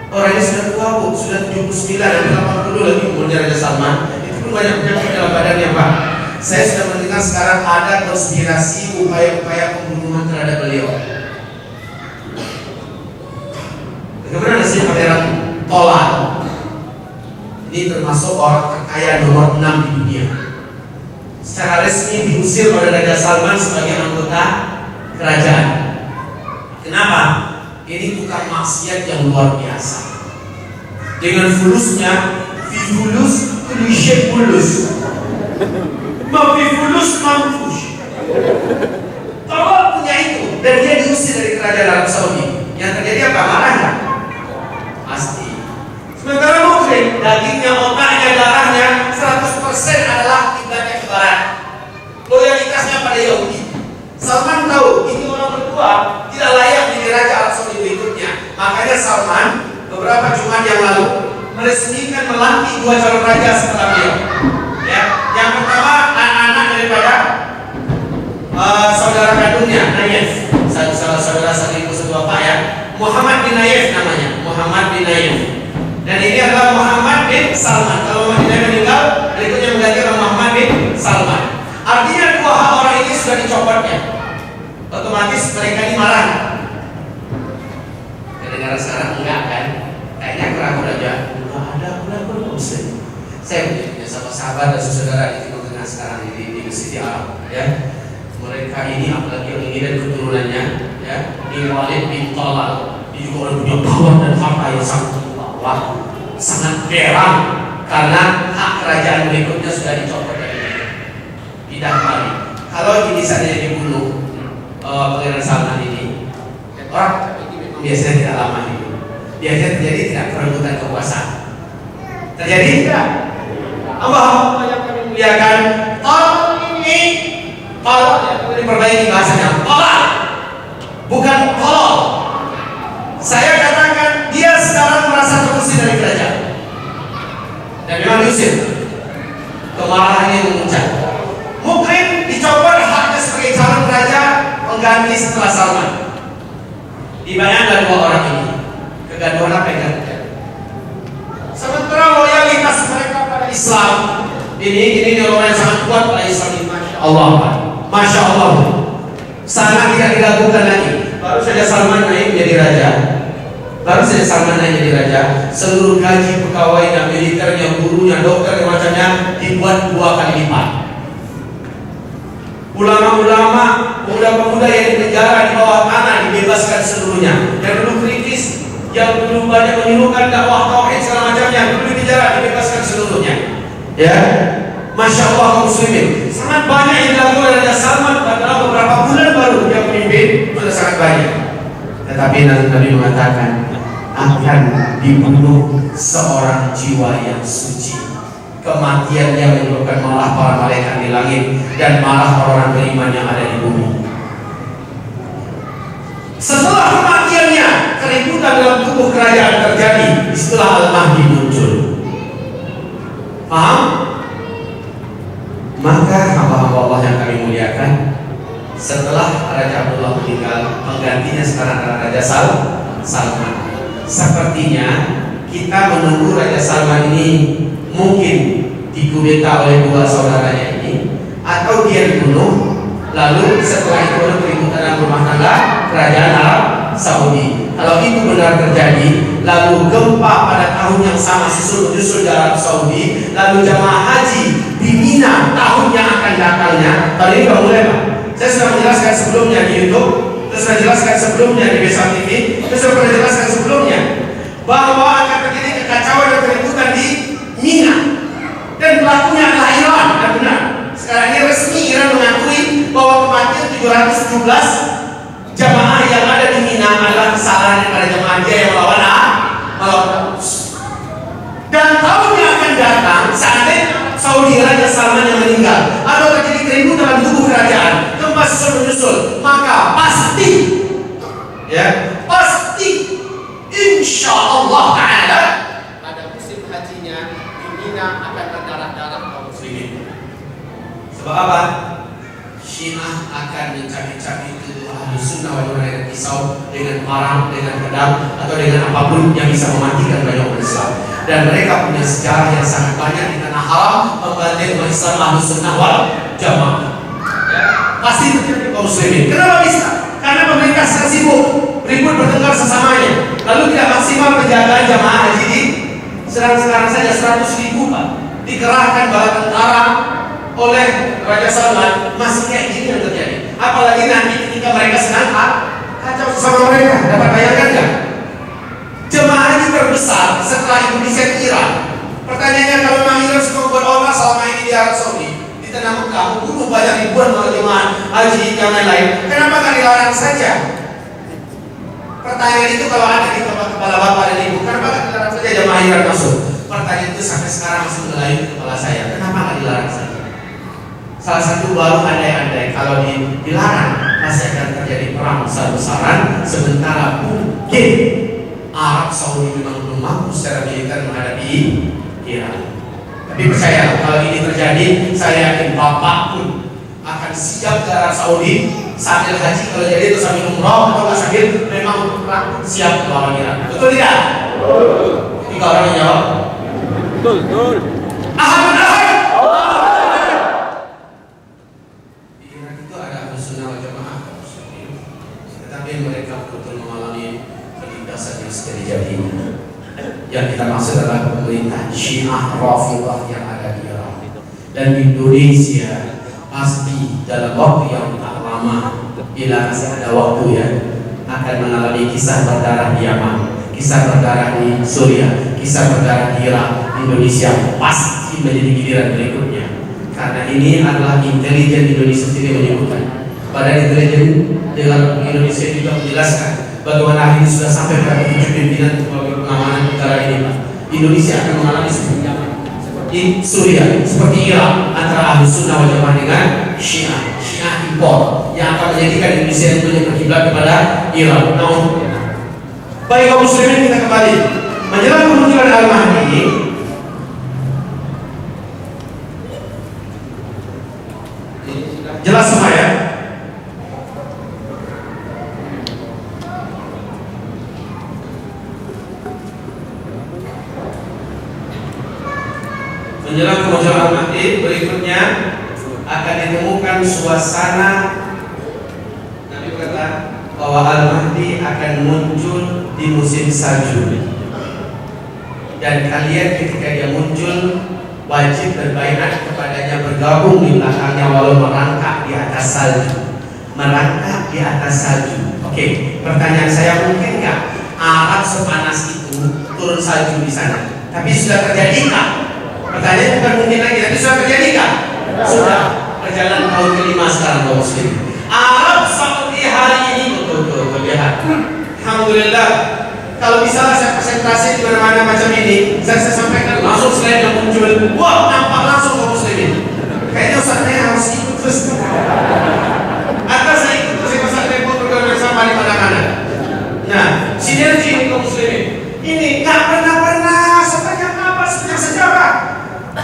orang ini sudah tua bu, sudah 79 dan 80 lagi umurnya Raja Salman. Itu pun banyak penyakit dalam badannya Pak. Saya sudah mendengar sekarang ada konspirasi upaya-upaya pembunuhan terhadap beliau. Bagaimana nasib Pangeran Tolan? Ini termasuk orang terkaya nomor 6 di dunia. Secara resmi diusir oleh Raja Salman sebagai anggota kerajaan. Kenapa? Ini tukang maksiat yang luar biasa. Dengan fulusnya, fifulus, kulisyek fulus, mafifulus mampus. Kalau punya itu, dan dia diusir dari kerajaan Arab Saudi, yang terjadi apa? Marah nggak? Pasti. Sementara Muslim, dagingnya, otaknya, darahnya 100% adalah kiblatnya ke barat. Loyalitasnya pada Yahudi. Salman tahu ini orang berdua tidak layak menjadi raja Arab Saudi berikutnya. Makanya Salman beberapa Jumat yang lalu meresmikan melantik 2 calon raja setelah beliau. Ya, yang pertama anak-anak daripada saudara kandungnya Nayef, saudara satu ibu satu bapak ya. Muhammad bin Nayef namanya, Muhammad bin Nayef. Dan ini adalah Muhammad bin Salman. Kalau Muhammad bin Nayef meninggal, berikutnya mengganti orang Muhammad bin Salman. Artinya dua hak orang ini sudah dicopotnya. Otomatis mereka ini marah. Kedengaran sekarang enggak kan? Kayaknya keraguan aja. Enggak ada keraguan Muslim. Saya punya sahabat dan saudara di Timur Tengah sekarang di Mesir Arab, ya. Mereka ini apalagi yang ini dan keturunannya, ya. Di Walid bin Talal, dia juga orang punya power dan harta yang sangat wah, sangat berang karena hak kerajaan berikutnya sudah dicopot dari mereka. Tidak kembali. Kalau ini saja dibunuh Pangeran Salman ini, orang biasanya tidak lama hidup. Biasanya terjadi tidak perebutan kekuasaan. Terjadi tidak? Allah yang kami muliakan. Tolong ini, tolong ya, diperbaiki bahasanya. Tolong, bukan tolong. Saya katakan dia sekarang merasa terusir dari kerajaan dan memang diusir. Kemarahannya memuncak. Mukrim dicopot haknya sebagai calon raja pengganti setelah Salman. Dibayangkan dua orang ini kegaduhan apa yang terjadi. Sementara loyalitas mereka pada Islam ini orang yang sangat kuat pada Islam ini, masya Allah, masya Allah, sangat tidak diragukan lagi. Baru saja Salman naik menjadi raja. Baru saja Salman naik menjadi raja, seluruh gaji pegawainya, militernya, gurunya, dokter, dan macamnya dibuat 2 kali lipat. Ulama-ulama, pemuda-pemuda yang di penjara di bawah tanah dibebaskan seluruhnya. Yang dulu kritis, yang dulu banyak menyuruhkan dakwah tauhid segala macamnya, dulu di penjara dibebaskan seluruhnya. Ya, masya Allah kaum muslimin. Sangat banyak yang dilakukan oleh Raja Salman pada beberapa bulan baru dia memimpin, sudah sangat banyak. Tetapi Nabi mengatakan akan dibunuh seorang jiwa yang suci. Kematiannya menyebabkan malah para malaikat di langit dan malah orang beriman yang ada di bumi. Setelah kematiannya, keributan dalam tubuh kerajaan terjadi. Setelah Al-Mahdi muncul. Paham? Maka hamba-hamba Allah yang kami muliakan, setelah Raja Abdullah meninggal, penggantinya sekarang adalah Raja Salman. Sepertinya kita menunggu Raja Salman ini mungkin dikudeta oleh 2 saudaranya ini, atau dia dibunuh, lalu setelah itu ada keributan dalam rumah tangga kerajaan Arab Saudi. Kalau itu benar terjadi, lalu gempa pada tahun yang sama susul di Arab Saudi, lalu jamaah haji di Mina tahun yang akan datangnya. Tadi ini sudah mulai Pak. Saya sudah menjelaskan sebelumnya di YouTube, saya sudah jelaskan sebelumnya di Besar TV, saya sudah pernah jelaskan sebelumnya bahwa akan terjadi kekacauan dan keributan di Mina dan pelakunya adalah Iran. Dan benar, sekarang ini resmi Iran mengakui bahwa kematian 717 jamaah yang ada di Mina adalah kesalahan daripada jamaah dia yang melawan Arus. Dan tahun yang akan datang, seandainya Saudi Raja Salman yang meninggal atau terjadi keributan dalam tubuh kerajaan, gempa susul-menyusul, maka pasti, ya pasti, insya Allah Taala pada musim hajinya Mina akan berdarah-darah kaum muslimin. Sebab apa? Syiah akan mencari-cari tuduh ahli sunnah wal jamaah dengan pisau, dengan parang, dengan pedang, atau dengan apapun yang bisa mematikan banyak umat Islam. Dan mereka punya sejarah yang sangat banyak di tanah haram membantai umat Islam ahli sunnah wal jamaah. Pasti terjadi kaum muslimin. Kenapa bisa? Karena pemerintah sedang sibuk ribut bertengkar sesamanya, lalu tidak maksimal penjagaan jamaah haji di sekarang saja 100.000 Pak dikerahkan bala tentara oleh Raja Salman. Masih kayak gini yang terjadi. Apalagi nanti ketika mereka sedang kacau sama mereka. Dapat bayangkan nggak? Jemaah haji terbesar setelah Indonesia dan Iran. Pertanyaannya, kalau memang Iran suka buat Allah selama ini di Arab Saudi, di tanah Mekah, bunuh banyak ribuan jemaah haji yang lain-lain, kenapa nggak dilarang saja? Pertanyaan itu kalau ada di kepala bapak dan ibu, kenapa nggak dilarang saja jemaah Iran masuk? Pertanyaan itu sampai sekarang masih melayang di kepala saya. Kenapa nggak dilarang saja? Salah satu baru andai-andai kalau dilarang pasti akan terjadi perang besar-besaran, sementara mungkin Arab Saudi memang belum mampu secara militer menghadapi Iran. Tapi percaya kalau ini terjadi, saya yakin bapak pun akan siap ke Arab Saudi sambil haji kalau jadi itu sambil umroh atau nggak sambil memang untuk perang siap melawan Iran. Betul tidak? Tiga orang yang jawab. Betul. Ahad. Mereka betul mengalami penindasan yang sejati-jatinya. Yang kita maksud adalah pemerintah Syiah Rafidhah yang ada di Iran. Dan Indonesia pasti dalam waktu yang tak lama, bila masih ada waktu ya, akan mengalami kisah berdarah di Yaman, kisah berdarah di Suriah, kisah berdarah di Irak. Indonesia pasti menjadi giliran berikutnya. Karena ini adalah intelijen Indonesia sendiri menyebutkan. Badan intelijen dalam Indonesia juga menjelaskan bagaimana hari ini sudah sampai pada 7 pimpinan pengamanan negara ini. Indonesia akan mengalami seperti Suriah, seperti Irak, antara ahli sunnah wal jamaah dengan Syiah impor yang akan menjadikan Indonesia itu berkiblat kepada Irak. Namun, baik kaum muslimin, kita kembali menjelang kemunculan Al-Mahdi. Jelas semua ya? Menjelang kemunculan Al-Mahdi, berikutnya akan ditemukan suasana. Nabi berkata bahwa Al-Mahdi akan muncul di musim salju, dan kalian ketika dia muncul wajib berbaiat kepadanya, bergabung di belakangnya walau merangkak di atas salju. Merangkak di atas salju. Oke, pertanyaan saya, mungkin nggak Arab sepanas itu turun salju di sana? Tapi sudah terjadi nggak? Pertanyaan bukan mungkin lagi, tapi sudah terjadi kan? Sudah. Perjalanan tahun kelima sekarang kaum muslim. Arab Saudi hari ini betul-betul terlihat. Alhamdulillah. Kalau misalnya saya presentasi di mana-mana macam ini, saya sampaikan langsung slide yang muncul. Wah, nampak langsung kaum muslimin. Kayaknya Ustaznya harus ikut terus. Atau saya ikut terus pasal repot bergabung sama di mana-mana. Nah, sinergi ini kaum muslimin. Ini nggak pernah sepanjang apa sepanjang sejarah.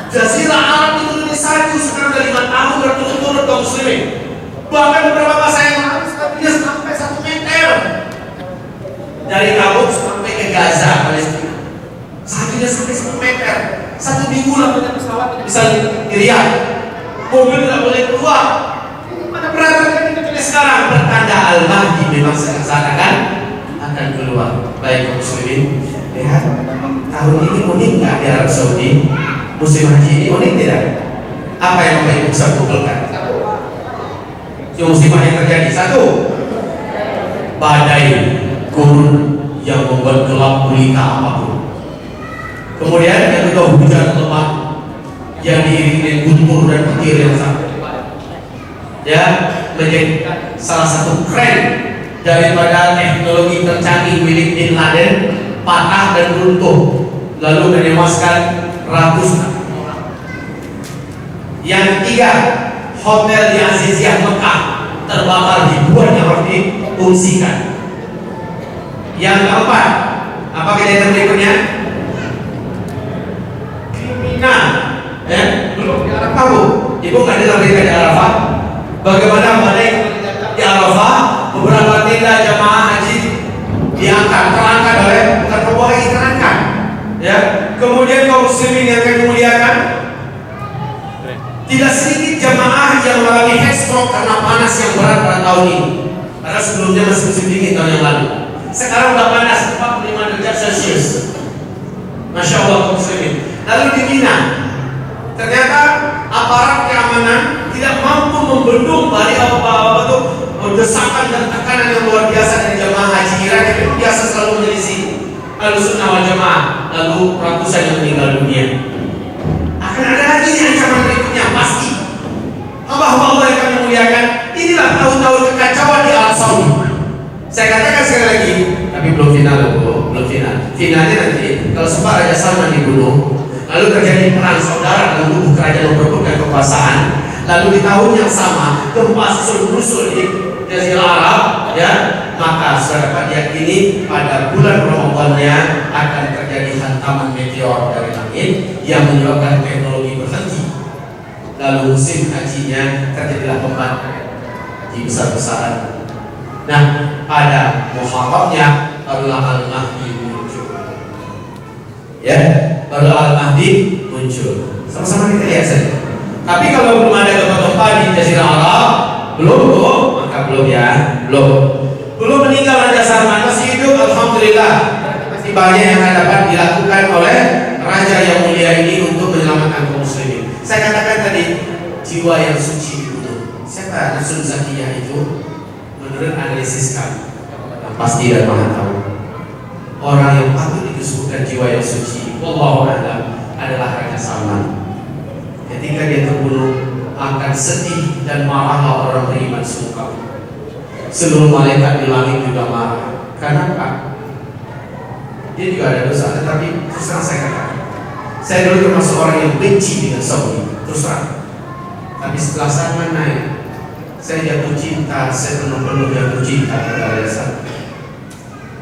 Jazirah Arab itu di salju sekarang dari 5 tahun berturut-turut kaum muslimin. Bahkan beberapa masa yang lalu dia sampai 1 meter dari Kabul sampai ke Gaza, Palestina. Saljunya sampai 1 meter. 1 minggu lah banyak pesawat bisa dilihat. Mobil tidak boleh keluar. Mana peraturan itu sekarang? Pertanda Al-Mahdi memang seakan-akan akan keluar. Baik kaum muslimin, lihat tahun ini unik nggak di Arab Saudi? Musim haji ini unik tidak? Apa yang Bapak Ibu bisa kumpulkan? Yang musibah yang terjadi, satu, badai gurun yang membuat gelap gulita apapun. Kemudian yang kedua, hujan lebat yang diiringi dengan guntur dan petir yang sangat hebat. Ya, menjadi salah satu tren daripada teknologi tercanggih milik Bin Laden patah dan runtuh, lalu menewaskan ratusan orang. Yang ketiga, hotel di Aziziyah Mekah terbakar, ribuan yang harus diungsikan. Yang keempat, apa kejadian berikutnya? Kriminal Pernah Bu? Ibu nggak dengar berita di Arafah? Bagaimana badai di Arafah? Beberapa tenda jamaah haji diangkat, terangkat oleh bukan roboh lagi, terangkat. Ya. Kemudian kaum muslimin yang kami muliakan, tidak sedikit jamaah yang mengalami heat stroke karena panas yang berat pada tahun ini. Karena sebelumnya masih musim dingin tahun yang lalu. Sekarang sudah panas 45 derajat Celcius. Masya Allah kaum muslimin. Lalu di Mina, ternyata aparat keamanan tidak mampu membendung dari desakan dan tekanan yang luar biasa dari jamaah haji Irak yang itu biasa selalu menyelisih Ahlussunnah wal Jamaah, lalu ratusan yang meninggal dunia. Akan ada lagi ancaman berikutnya pasti. Hamba-hamba Allah yang kami muliakan, inilah tahun-tahun kekacauan di Arab Saudi. Saya katakan sekali lagi, tapi belum final, belum final. Finalnya nanti kalau sempat Raja Salman dibunuh, lalu terjadi perang saudara dalam tubuh kerajaan memperebutkan kekuasaan, lalu di tahun yang sama gempa susul-menyusul di Jazirah Arab, ya, maka sudah dapat diyakini pada bulan Ramadannya akan terjadi hantaman meteor dari langit yang menyebabkan teknologi berhenti. Lalu musim hajinya terjadilah pembantaian di besar-besaran. Nah, pada Muharramnya barulah Al-Mahdi muncul. Ya, baru Al-Mahdi muncul. Sama-sama kita lihat saja. Tapi kalau belum ada gempa-gempa di Jazirah Arab, belum, maka belum ya, belum meninggal Raja Salman, masih hidup, alhamdulillah. Masih banyak yang dapat dilakukan oleh Raja yang mulia ini untuk menyelamatkan kaum muslimin. Saya katakan tadi, jiwa yang suci dibunuh. Siapa Nafsun Zakiyah itu? Menurut analisis kami, yang pasti dan maha tahu, orang yang patut disebutkan jiwa yang suci, wallahu a'lam, adalah Raja Salman. Ketika dia terbunuh, akan sedih dan marah orang beriman sungkaw. Seluruh malaikat di langit juga marah. Kenapa? Dia juga ada dosa, tetapi terus terang saya katakan, saya dulu termasuk orang yang benci dengan Saudi, terus terang. Tapi setelah Salman naik, saya jatuh cinta, saya penuh-penuh jatuh cinta kepada Salman.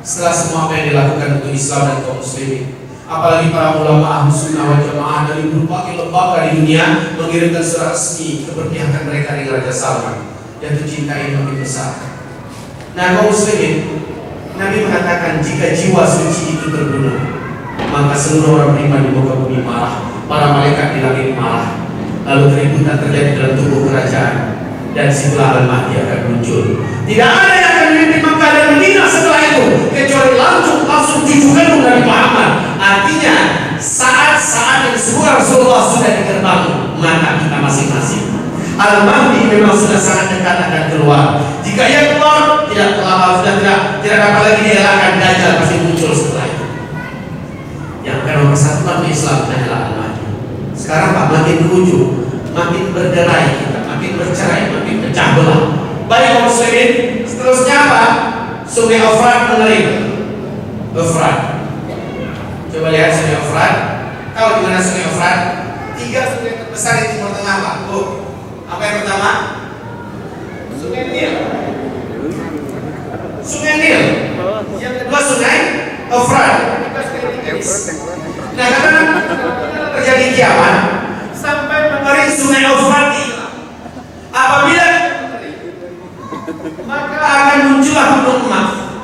Setelah semua apa yang dilakukan untuk Islam dan kaum muslimin, apalagi para ulama Ahlussunnah wal Jamaah dari berbagai lembaga di dunia mengirimkan surat resmi keberpihakan mereka dengan Raja Salman, jatuh cinta ini makin besar. Nah kaum muslimin, Nabi mengatakan jika jiwa suci itu terbunuh, maka seluruh orang beriman di muka bumi marah, para malaikat di langit marah, lalu keributan terjadi dalam tubuh kerajaan, dan situlah Al-Mahdi akan muncul. Tidak ada yang akan memimpin Makkah dan Madinah setelah itu kecuali langsung cucu kandung Nabi Muhammad. Artinya saat-saat yang disebut Rasulullah sudah di gerbang mata kita masing-masing. Al-Mahdi memang sudah sangat dekat akan keluar. Jika ia keluar, tidak dapat lagi dielakkan, Dajjal pasti muncul setelah itu. Yang akan mempersatukan Islam adalah Al-Mahdi. Sekarang Pak makin berujung, makin berderai kita, makin bercerai, makin pecah belah. Baik kaum muslimin, seterusnya apa? Sungai Efrat mengering. Efrat. Coba lihat Sungai Efrat. Tahu di mana Sungai Efrat? 3 sungai terbesar di Timur Tengah, Pak. Apa yang pertama? Sungai Nil. Sungai Nil. Yang kedua Sungai Efrat. Nah, karena terjadi kiamat sampai mengering Sungai Efrat ini. Apabila maka akan muncullah gunung emas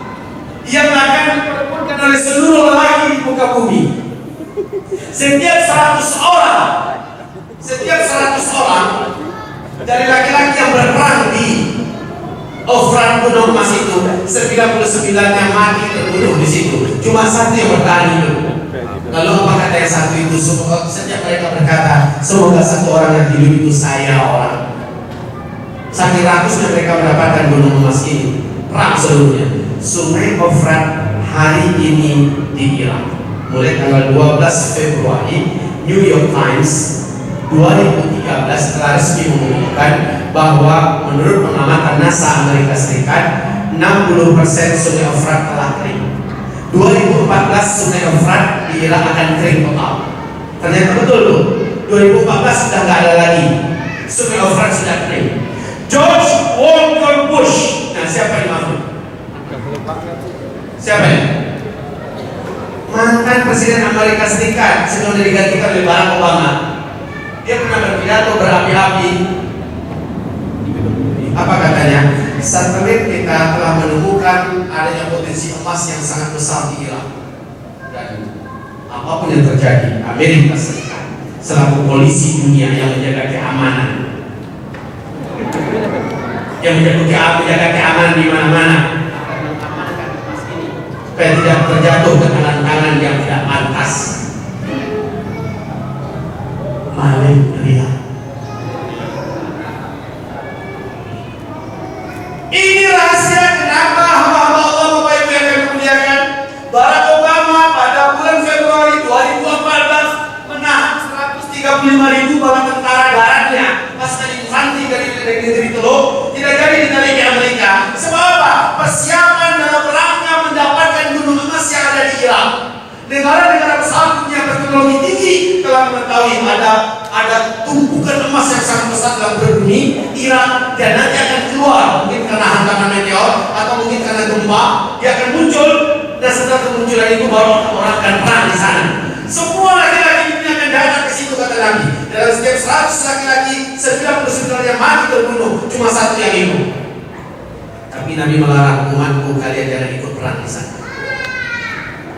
yang akan diperebutkan oleh seluruh lelaki di muka bumi. Setiap 100 orang dari laki-laki yang berperang di Efrat gunung emas itu, 99-nya mati terbunuh di situ. Cuma 1 yang bertahan hidup. Lalu apa kata yang 1 itu? Setiap mereka berkata, semoga 1 orang yang hidup itu saya orang. Saking rakusnya mereka mendapatkan gunung emas ini, perang seluruhnya. Sungai Efrat hari ini di Irak, mulai tanggal 12 Februari, New York Times 2013 telah resmi mengumumkan bahwa menurut pengamatan NASA Amerika Serikat, 60% Sungai Efrat telah kering. 2014 Sungai Efrat di Irak akan kering total. Ternyata betul loh, 2014 sudah nggak ada lagi, Sungai Efrat sudah kering. George Walker Bush. Nah, siapa yang maksud? Siapa ya? Mantan Presiden Amerika Serikat sebelum digantikan oleh Barack Obama. Dia pernah berpidato jatuh berapi-api. Apa katanya? Satelit kita telah menemukan adanya potensi emas yang sangat besar di Irak. Dan apapun yang terjadi, Amerika Serikat selaku polisi dunia yang menjaga keamanan, yang menjaga keamanan di mana-mana, akan mengamankan emas ini supaya tidak terjatuh ke tangan-tangan yang tidak pantas. Malik lihat. Ini rahasia kenapa hamba-hamba Allah Bapak Ibu yang kami muliakan. Barack Obama pada bulan Februari 2014 menahan 135.000 bala tentara daratnya pasukan infanteri dari negeri Teluk tidak jadi ditarik ke Amerika. Sebab apa? Persiapan dalam rangka mendapatkan gunung emas yang ada di Irak. Negara-negara besar punya teknologi tinggi telah mengetahui ada tumpukan emas yang sangat besar dalam berbumi Irak, dan nanti akan keluar mungkin karena hantaman meteor atau mungkin karena gempa, dia akan muncul, dan setelah kemunculan itu baru orang akan perang di sana. Semua laki-laki dunia akan datang ke situ, kata Nabi. Dalam setiap 100 laki-laki 99 yang mati terbunuh, cuma satu yang hidup. Tapi Nabi melarang umatku, kalian jangan ikut perang di sana.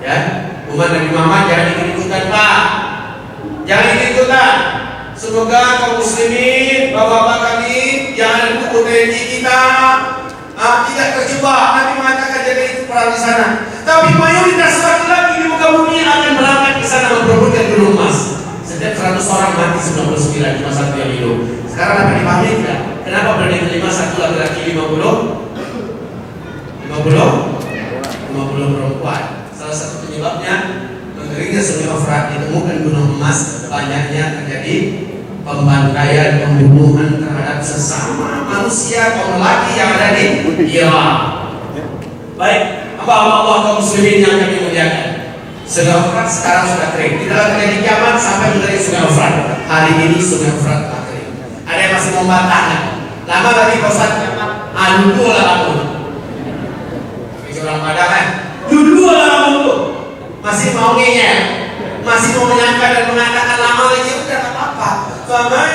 Ya, umat Nabi Muhammad jangan ikut-ikutan, Pak. Jangan ikut-ikutan. Semoga kaum muslimin, bapak-bapak kami, jangan ikut TNI kita tidak terjebak. Nabi mengatakan jaga itu perang di sana. Tapi mayoritas laki-laki di muka bumi akan berangkat ke sana memperebutkan gunung emas. Setiap 100 orang mati 99, cuma satu yang hidup. Sekarang apa dipahami tidak? Kenapa berani terima satu laki-laki 50 perempuan? Salah satu penyebabnya mengeringnya Sungai Efrat, ditemukan gunung emas, banyaknya terjadi pembantaian, pembunuhan terhadap sesama manusia kaum lelaki yang ada di Irak. Baik, hamba-hamba Allah kaum muslimin yang kami muliakan, Sungai Efrat sekarang sudah kering. Tidak akan terjadi kiamat sampai menjadi Sungai Efrat. Hari ini Sungai Efrat telah kering. Ada yang masih membantahkan. Lama lagi Ustaz kiamat, dulu lah kamu. Orang Padang kan, dulu lah kamu masih mau ngeyel, masih mau menyangka dan mengatakan lama lagi, udah tak apa-apa. Faman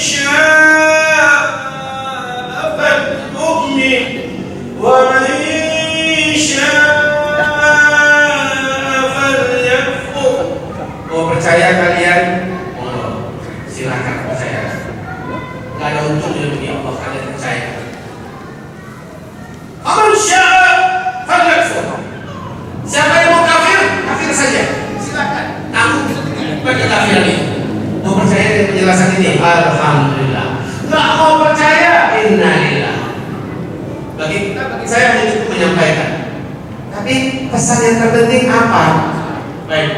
syaa falyu'min wa man syaa falyakfur. Mau percaya kalian? Silakan percaya. Gak ada untungnya bagi Allah kalian percaya. Faman syaa falyakfur. Siapa yang mau kafir, kafir saja. Silakan. Tanggung bagi kafir ini. Mau percaya dengan penjelasan ini? Alhamdulillah. Nggak mau percaya? Innalillah. Bagi kita, bagi saya hanya cukup menyampaikan. Tapi pesan yang terpenting apa? Baik.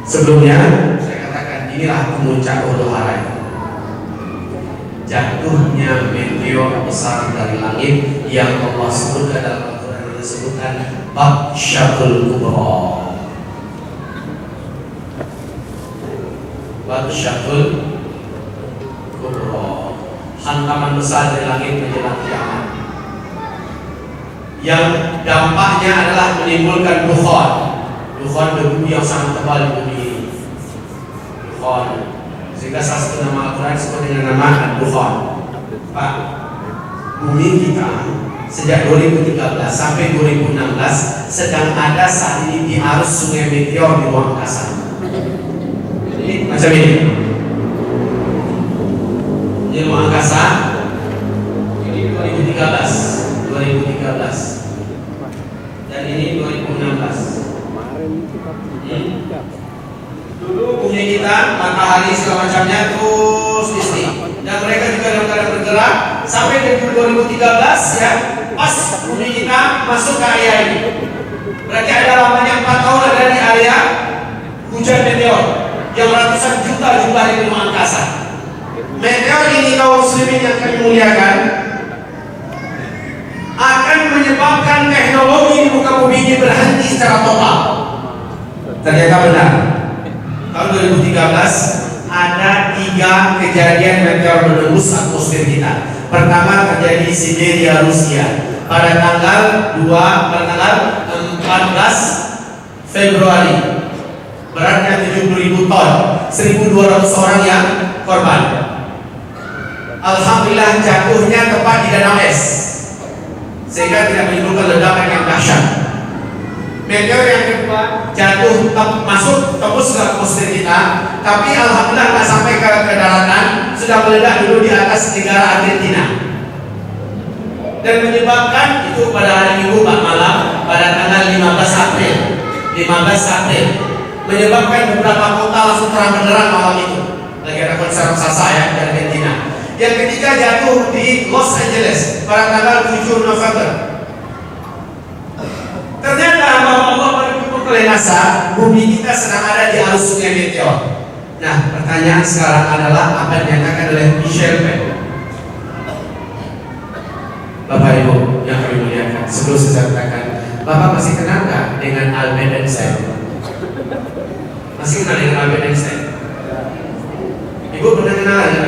Sebelumnya saya katakan inilah puncak huru hara. Jatuhnya meteor besar dari langit yang Allah sebutkan dalam Al-Quran, disebutkan Batsyatul Kubra. Batsyatul Kubra, hantaman besar dari langit menjelang kiamat, yang dampaknya adalah menimbulkan dukhan debu yang sangat tebal di bumi ini. Dukhan, sehingga salah satu nama Al-Quran disebut dengan nama Ad-Dukhan. Pak, bumi kita sejak 2013 sampai 2016 sedang ada saat ini di arus sungai meteor di ruang angkasa. Jadi macam ini. Di ruang angkasa ini 2013 dan ini 2016. Dulu bumi kita, matahari segala macamnya terus istri, dan mereka juga dalam keadaan bergerak sampai dari 2013 ya, pas bumi kita masuk ke area ini. Berarti ada lamanya 4 tahun ada di area hujan meteor yang ratusan juta jumlahnya di ruang angkasa. Meteor ini kaum muslimin yang kami muliakan akan menyebabkan teknologi di muka bumi ini berhenti secara total. Ternyata benar. Tahun 2013 ada 3 kejadian meteor menembus atmosfer kita. Pertama terjadi di Siberia, Rusia pada tanggal 14 Februari. Beratnya 70.000 ton, 1.200 orang yang korban. Alhamdulillah jatuhnya tepat di danau es, sehingga tidak menimbulkan ledakan yang dahsyat. Meteor yang kedua jatuh masuk tembus ke atmosfer kita, tapi alhamdulillah nggak sampai ke daratan, sudah meledak dulu di atas negara Argentina dan menyebabkan itu pada hari Minggu malam pada tanggal 15 April menyebabkan beberapa kota langsung terang benderang malam itu. Lagi ada konser raksasa ya di Argentina. Yang ketiga jatuh di Los Angeles pada tanggal 7 November. Ternyata bahwa Allah mendukung oleh NASA, bumi kita sedang ada di arus sungai meteor. Nah, pertanyaan sekarang adalah apa yang dinyatakan oleh Michel Penn. Bapak Ibu yang kami muliakan, sebelum saya katakan, Bapak masih kenal nggak dengan Albert Einstein? Masih kenal dengan Albert Einstein? Ibu pernah kenal ya?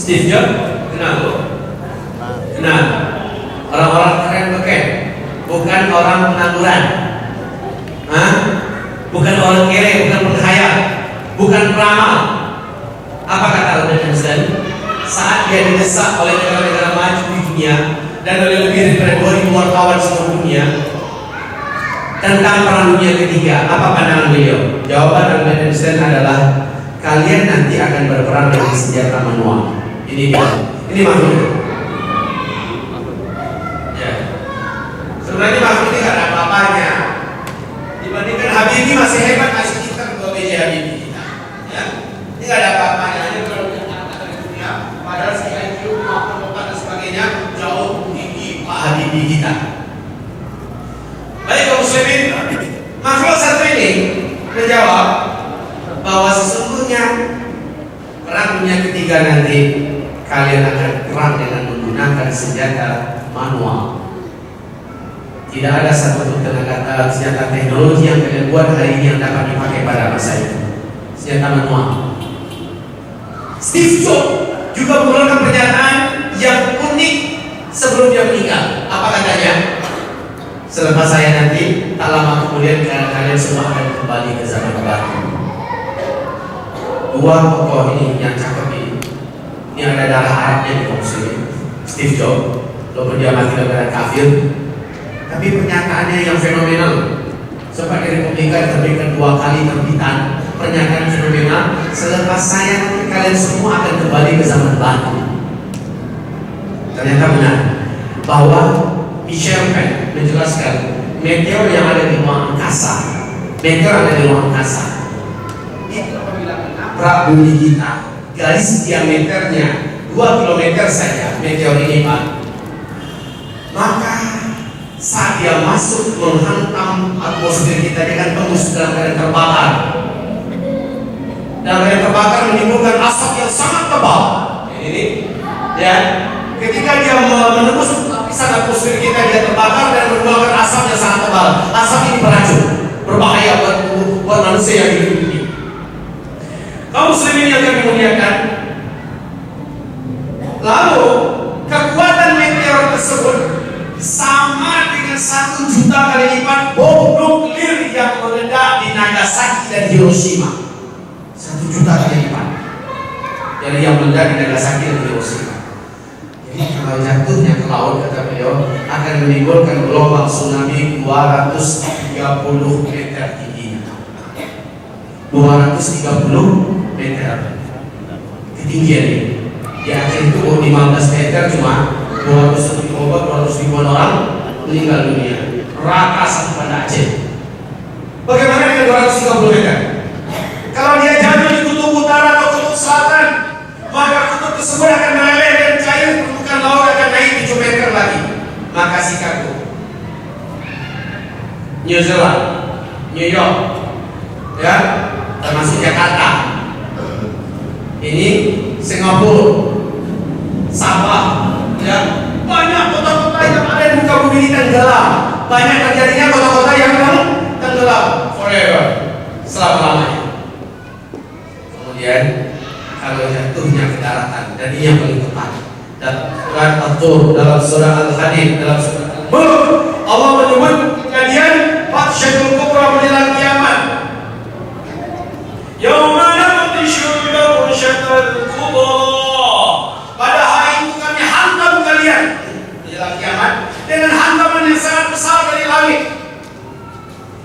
Steve Jobs kenal bu? Kenal. Orang-orang keren beken, bukan orang pengangguran, bukan orang kere, bukan penghayal, bukan peramal. Apa kata Albert Einstein saat dia didesak oleh negara-negara maju di dunia dan oleh lebih dari 2.000 wartawan seluruh dunia tentang perang dunia ketiga? Apa pandangan beliau? Jawaban Albert Einstein adalah, kalian nanti akan berperang dengan senjata manual. Ini makhluk. Ya. Sebenarnya makhluk ini gak ada apa-apanya. Dibandingkan Habibie masih hebat, masih kita ketua BJ Habibie kita. Ya. Ini gak ada apa-apanya. Hanya kalau kita dari dunia, padahal si IQ, maupun dan sebagainya jauh tinggi Pak Habibie kita. Baik kaum muslimin, makhluk satu ini menjawab bahwa sesungguhnya perang dunia ketiga nanti kalian akan perang dengan menggunakan senjata manual. Tidak ada satu tenaga senjata teknologi yang kalian buat hari ini yang dapat dipakai pada masa itu. Senjata manual. Steve Jobs juga mengeluarkan pernyataan yang unik sebelum dia meninggal. Apa katanya? Selepas saya nanti, tak lama kemudian kalian semua akan kembali ke zaman baru. Dua tokoh ini yang cakep ini ada darah Arabnya di muslim. Steve Jobs, walaupun dia mati dalam kafir, tapi pernyataannya yang fenomenal. Sempat dipublikasikan terbitkan 2 kali terbitan. Pernyataan fenomenal. Selepas saya nanti kalian semua akan kembali ke zaman baru. Ternyata benar bahwa Michel Penn menjelaskan meteor yang ada di ruang angkasa, itu apabila menabrak bumi kita, garis diameternya 2 km saja meteor ini Pak, maka saat dia masuk menghantam atmosfer kita, dia akan tembus dalam keadaan terbakar. Dalam keadaan terbakar menimbulkan asap yang sangat tebal. Ini ya, ketika dia menembus lapisan atmosfer kita, dia terbakar dan mengeluarkan asap yang sangat tebal. Asap ini beracun, berbahaya buat manusia yang hidup di dunia. Kaum muslimin yang kami muliakan, lalu kekuatan meteor tersebut sama dengan 1 juta kali lipat bom nuklir yang meledak di Nagasaki dan Hiroshima. 1 juta kali lipat dari yang meledak di Nagasaki dan Hiroshima. Jadi kalau jatuhnya ke laut, kata beliau, akan menimbulkan gelombang tsunami 230 meter tingginya. 230 meter ketinggian ini. Di Aceh itu 15 meter cuma 200 ribuan orang meninggal dunia. Rata satu pada Aceh. Bagaimana dengan 230 meter? Kalau dia jatuh di kutub utara atau kutub selatan, maka kutub tersebut akan meleleh dan cair, permukaan laut akan naik 7 meter lagi. Maka Chicago, New Zealand, New York, ya, termasuk Jakarta, ini Singapura, Sabah, ya, banyak kota-kota yang ada di muka bumi ini tenggelam. Banyak terjadinya kota-kota yang tenggelam forever, selama-lamanya. Kemudian kalau jatuhnya ke daratan, dan ini yang paling tepat. Dan Quran At-Tur dalam surah Al-Hadid, dalam surah Al-Mulk, Allah menyebut kejadian Fatshatul Kubra menjelang kiamat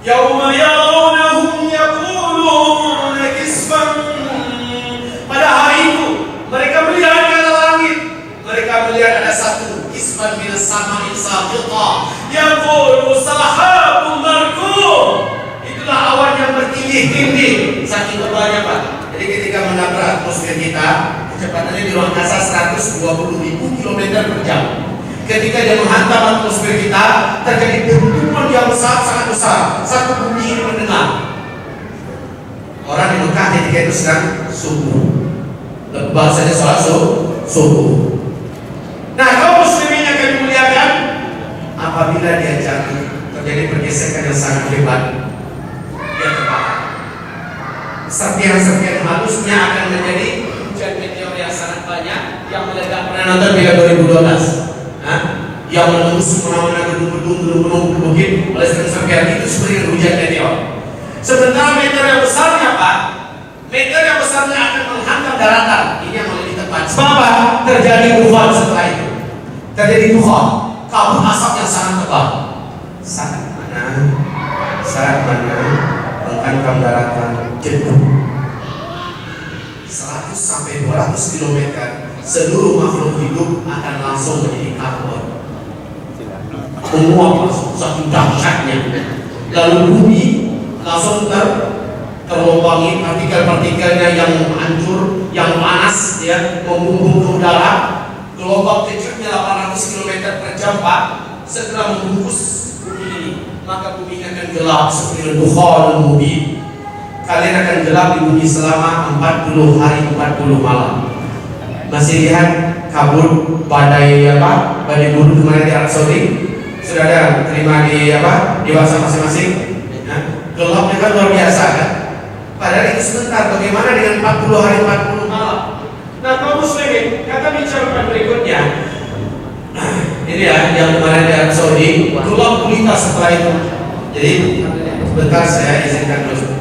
Yauma yarawunahum yaquluna kisfan. Pada hari itu mereka melihat ke arah langit. Mereka melihat ada satu kisfan minas sama'i saqita. Yaqulu sahabun markum. Itulah awan yang bertindih-tindih saking tebalnya, Pak. Jadi ketika menabrak atmosfer kita, kecepatannya di ruang angkasa 120.000 km per jam. Ketika dia menghantam atmosfer kita, terjadi benturan yang sangat besar. Satu bumi ini mendengar. Orang di Mekah ketika itu sedang subuh. Lepas saja sholat subuh. Nah, kaum muslimin yang kami muliakan, apabila dia jatuh, terjadi pergesekan yang sangat hebat. Dia terbakar. Serpihan-serpihan halusnya akan menjadi hujan meteor yang sangat banyak yang meledak. Pernah nonton film 2012? Yang menembus kemana-mana gedung-gedung bukit oleh serpihan itu seperti hujan meteor. Sementara meteor yang besarnya, Pak, meteor yang besarnya akan menghantam daratan. Ini yang lebih tepat. Sebab apa? Terjadi dufan setelah itu. Terjadi dufan, kabut asap yang sangat tebal. Saat mana menghantam daratan jenuh 100 sampai 200 km, seluruh makhluk hidup akan langsung menjadi karbon. Menguap saking dahsyatnya. Lalu bumi langsung terlombangi partikel-partikelnya yang hancur, yang panas, ya, membumbung ke udara. Gelombang kecilnya 800 km per jam, Pak, segera membungkus bumi ini. Maka bumi akan gelap seperti dukhan mubin. Kalian akan gelap di bumi selama 40 hari 40 malam. Masih lihat kabut badai burung kemarin di Arab Saudi? Sudah ada terima di WhatsApp masing-masing? Gelapnya kan luar biasa kan? Padahal itu sebentar. Bagaimana dengan 40 hari 40 malam? Nah, kaum muslimin, kata bicara berikutnya. Ini ya yang kemarin di Arab Saudi, gelap gulita setelah itu. Jadi sebentar saya izinkan dulu.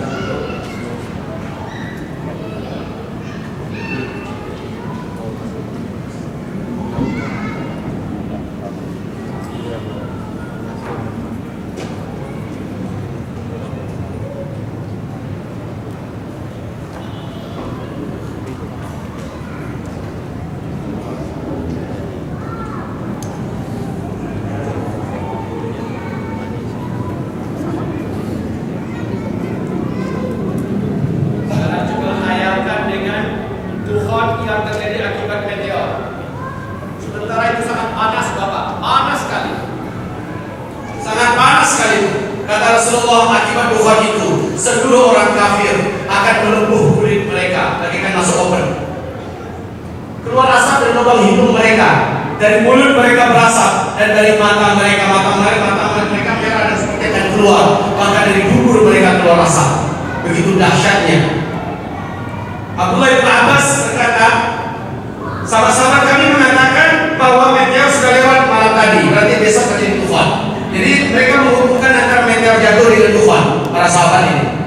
Yang terjadi akibat meteor. Sementara itu sangat panas, Bapak, panas sekali, sangat panas sekali. Kata Rasulullah, akibat dufan itu seluruh orang kafir akan melumpuh kulit mereka, bagaikan masuk oven. Keluar asap dari lubang hidung mereka, dari mulut mereka berasap, dan dari mata mereka merah dan seperti akan keluar. Maka dari dubur mereka keluar asap. Begitu dahsyatnya. Abdullah bin Abbas berkata, sama-sama kami mengatakan bahwa meteor sudah lewat malam tadi, berarti besok terjadi tufan. Jadi mereka menghubungkan antara meteor jatuh dengan tufan, para sahabat ini.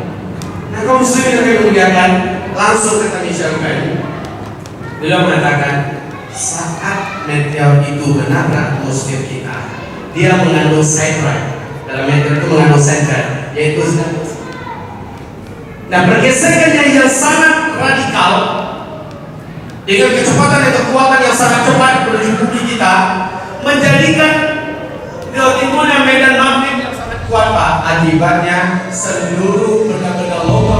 Nah, kaum muslimin yang kami muliakan, langsung kata Syarifan, beliau mengatakan, saat meteor itu menabrak atmosfer kita, dia mengandung cyanide. Dalam meteor itu mengandung cyanide, yaitu pergesekannya yang sangat radikal dengan kecepatan dan kekuatan yang sangat cepat menuju bumi kita, menjadikan timbulnya medan magnet yang sangat kuat, Pak. Akibatnya seluruh benda-benda logam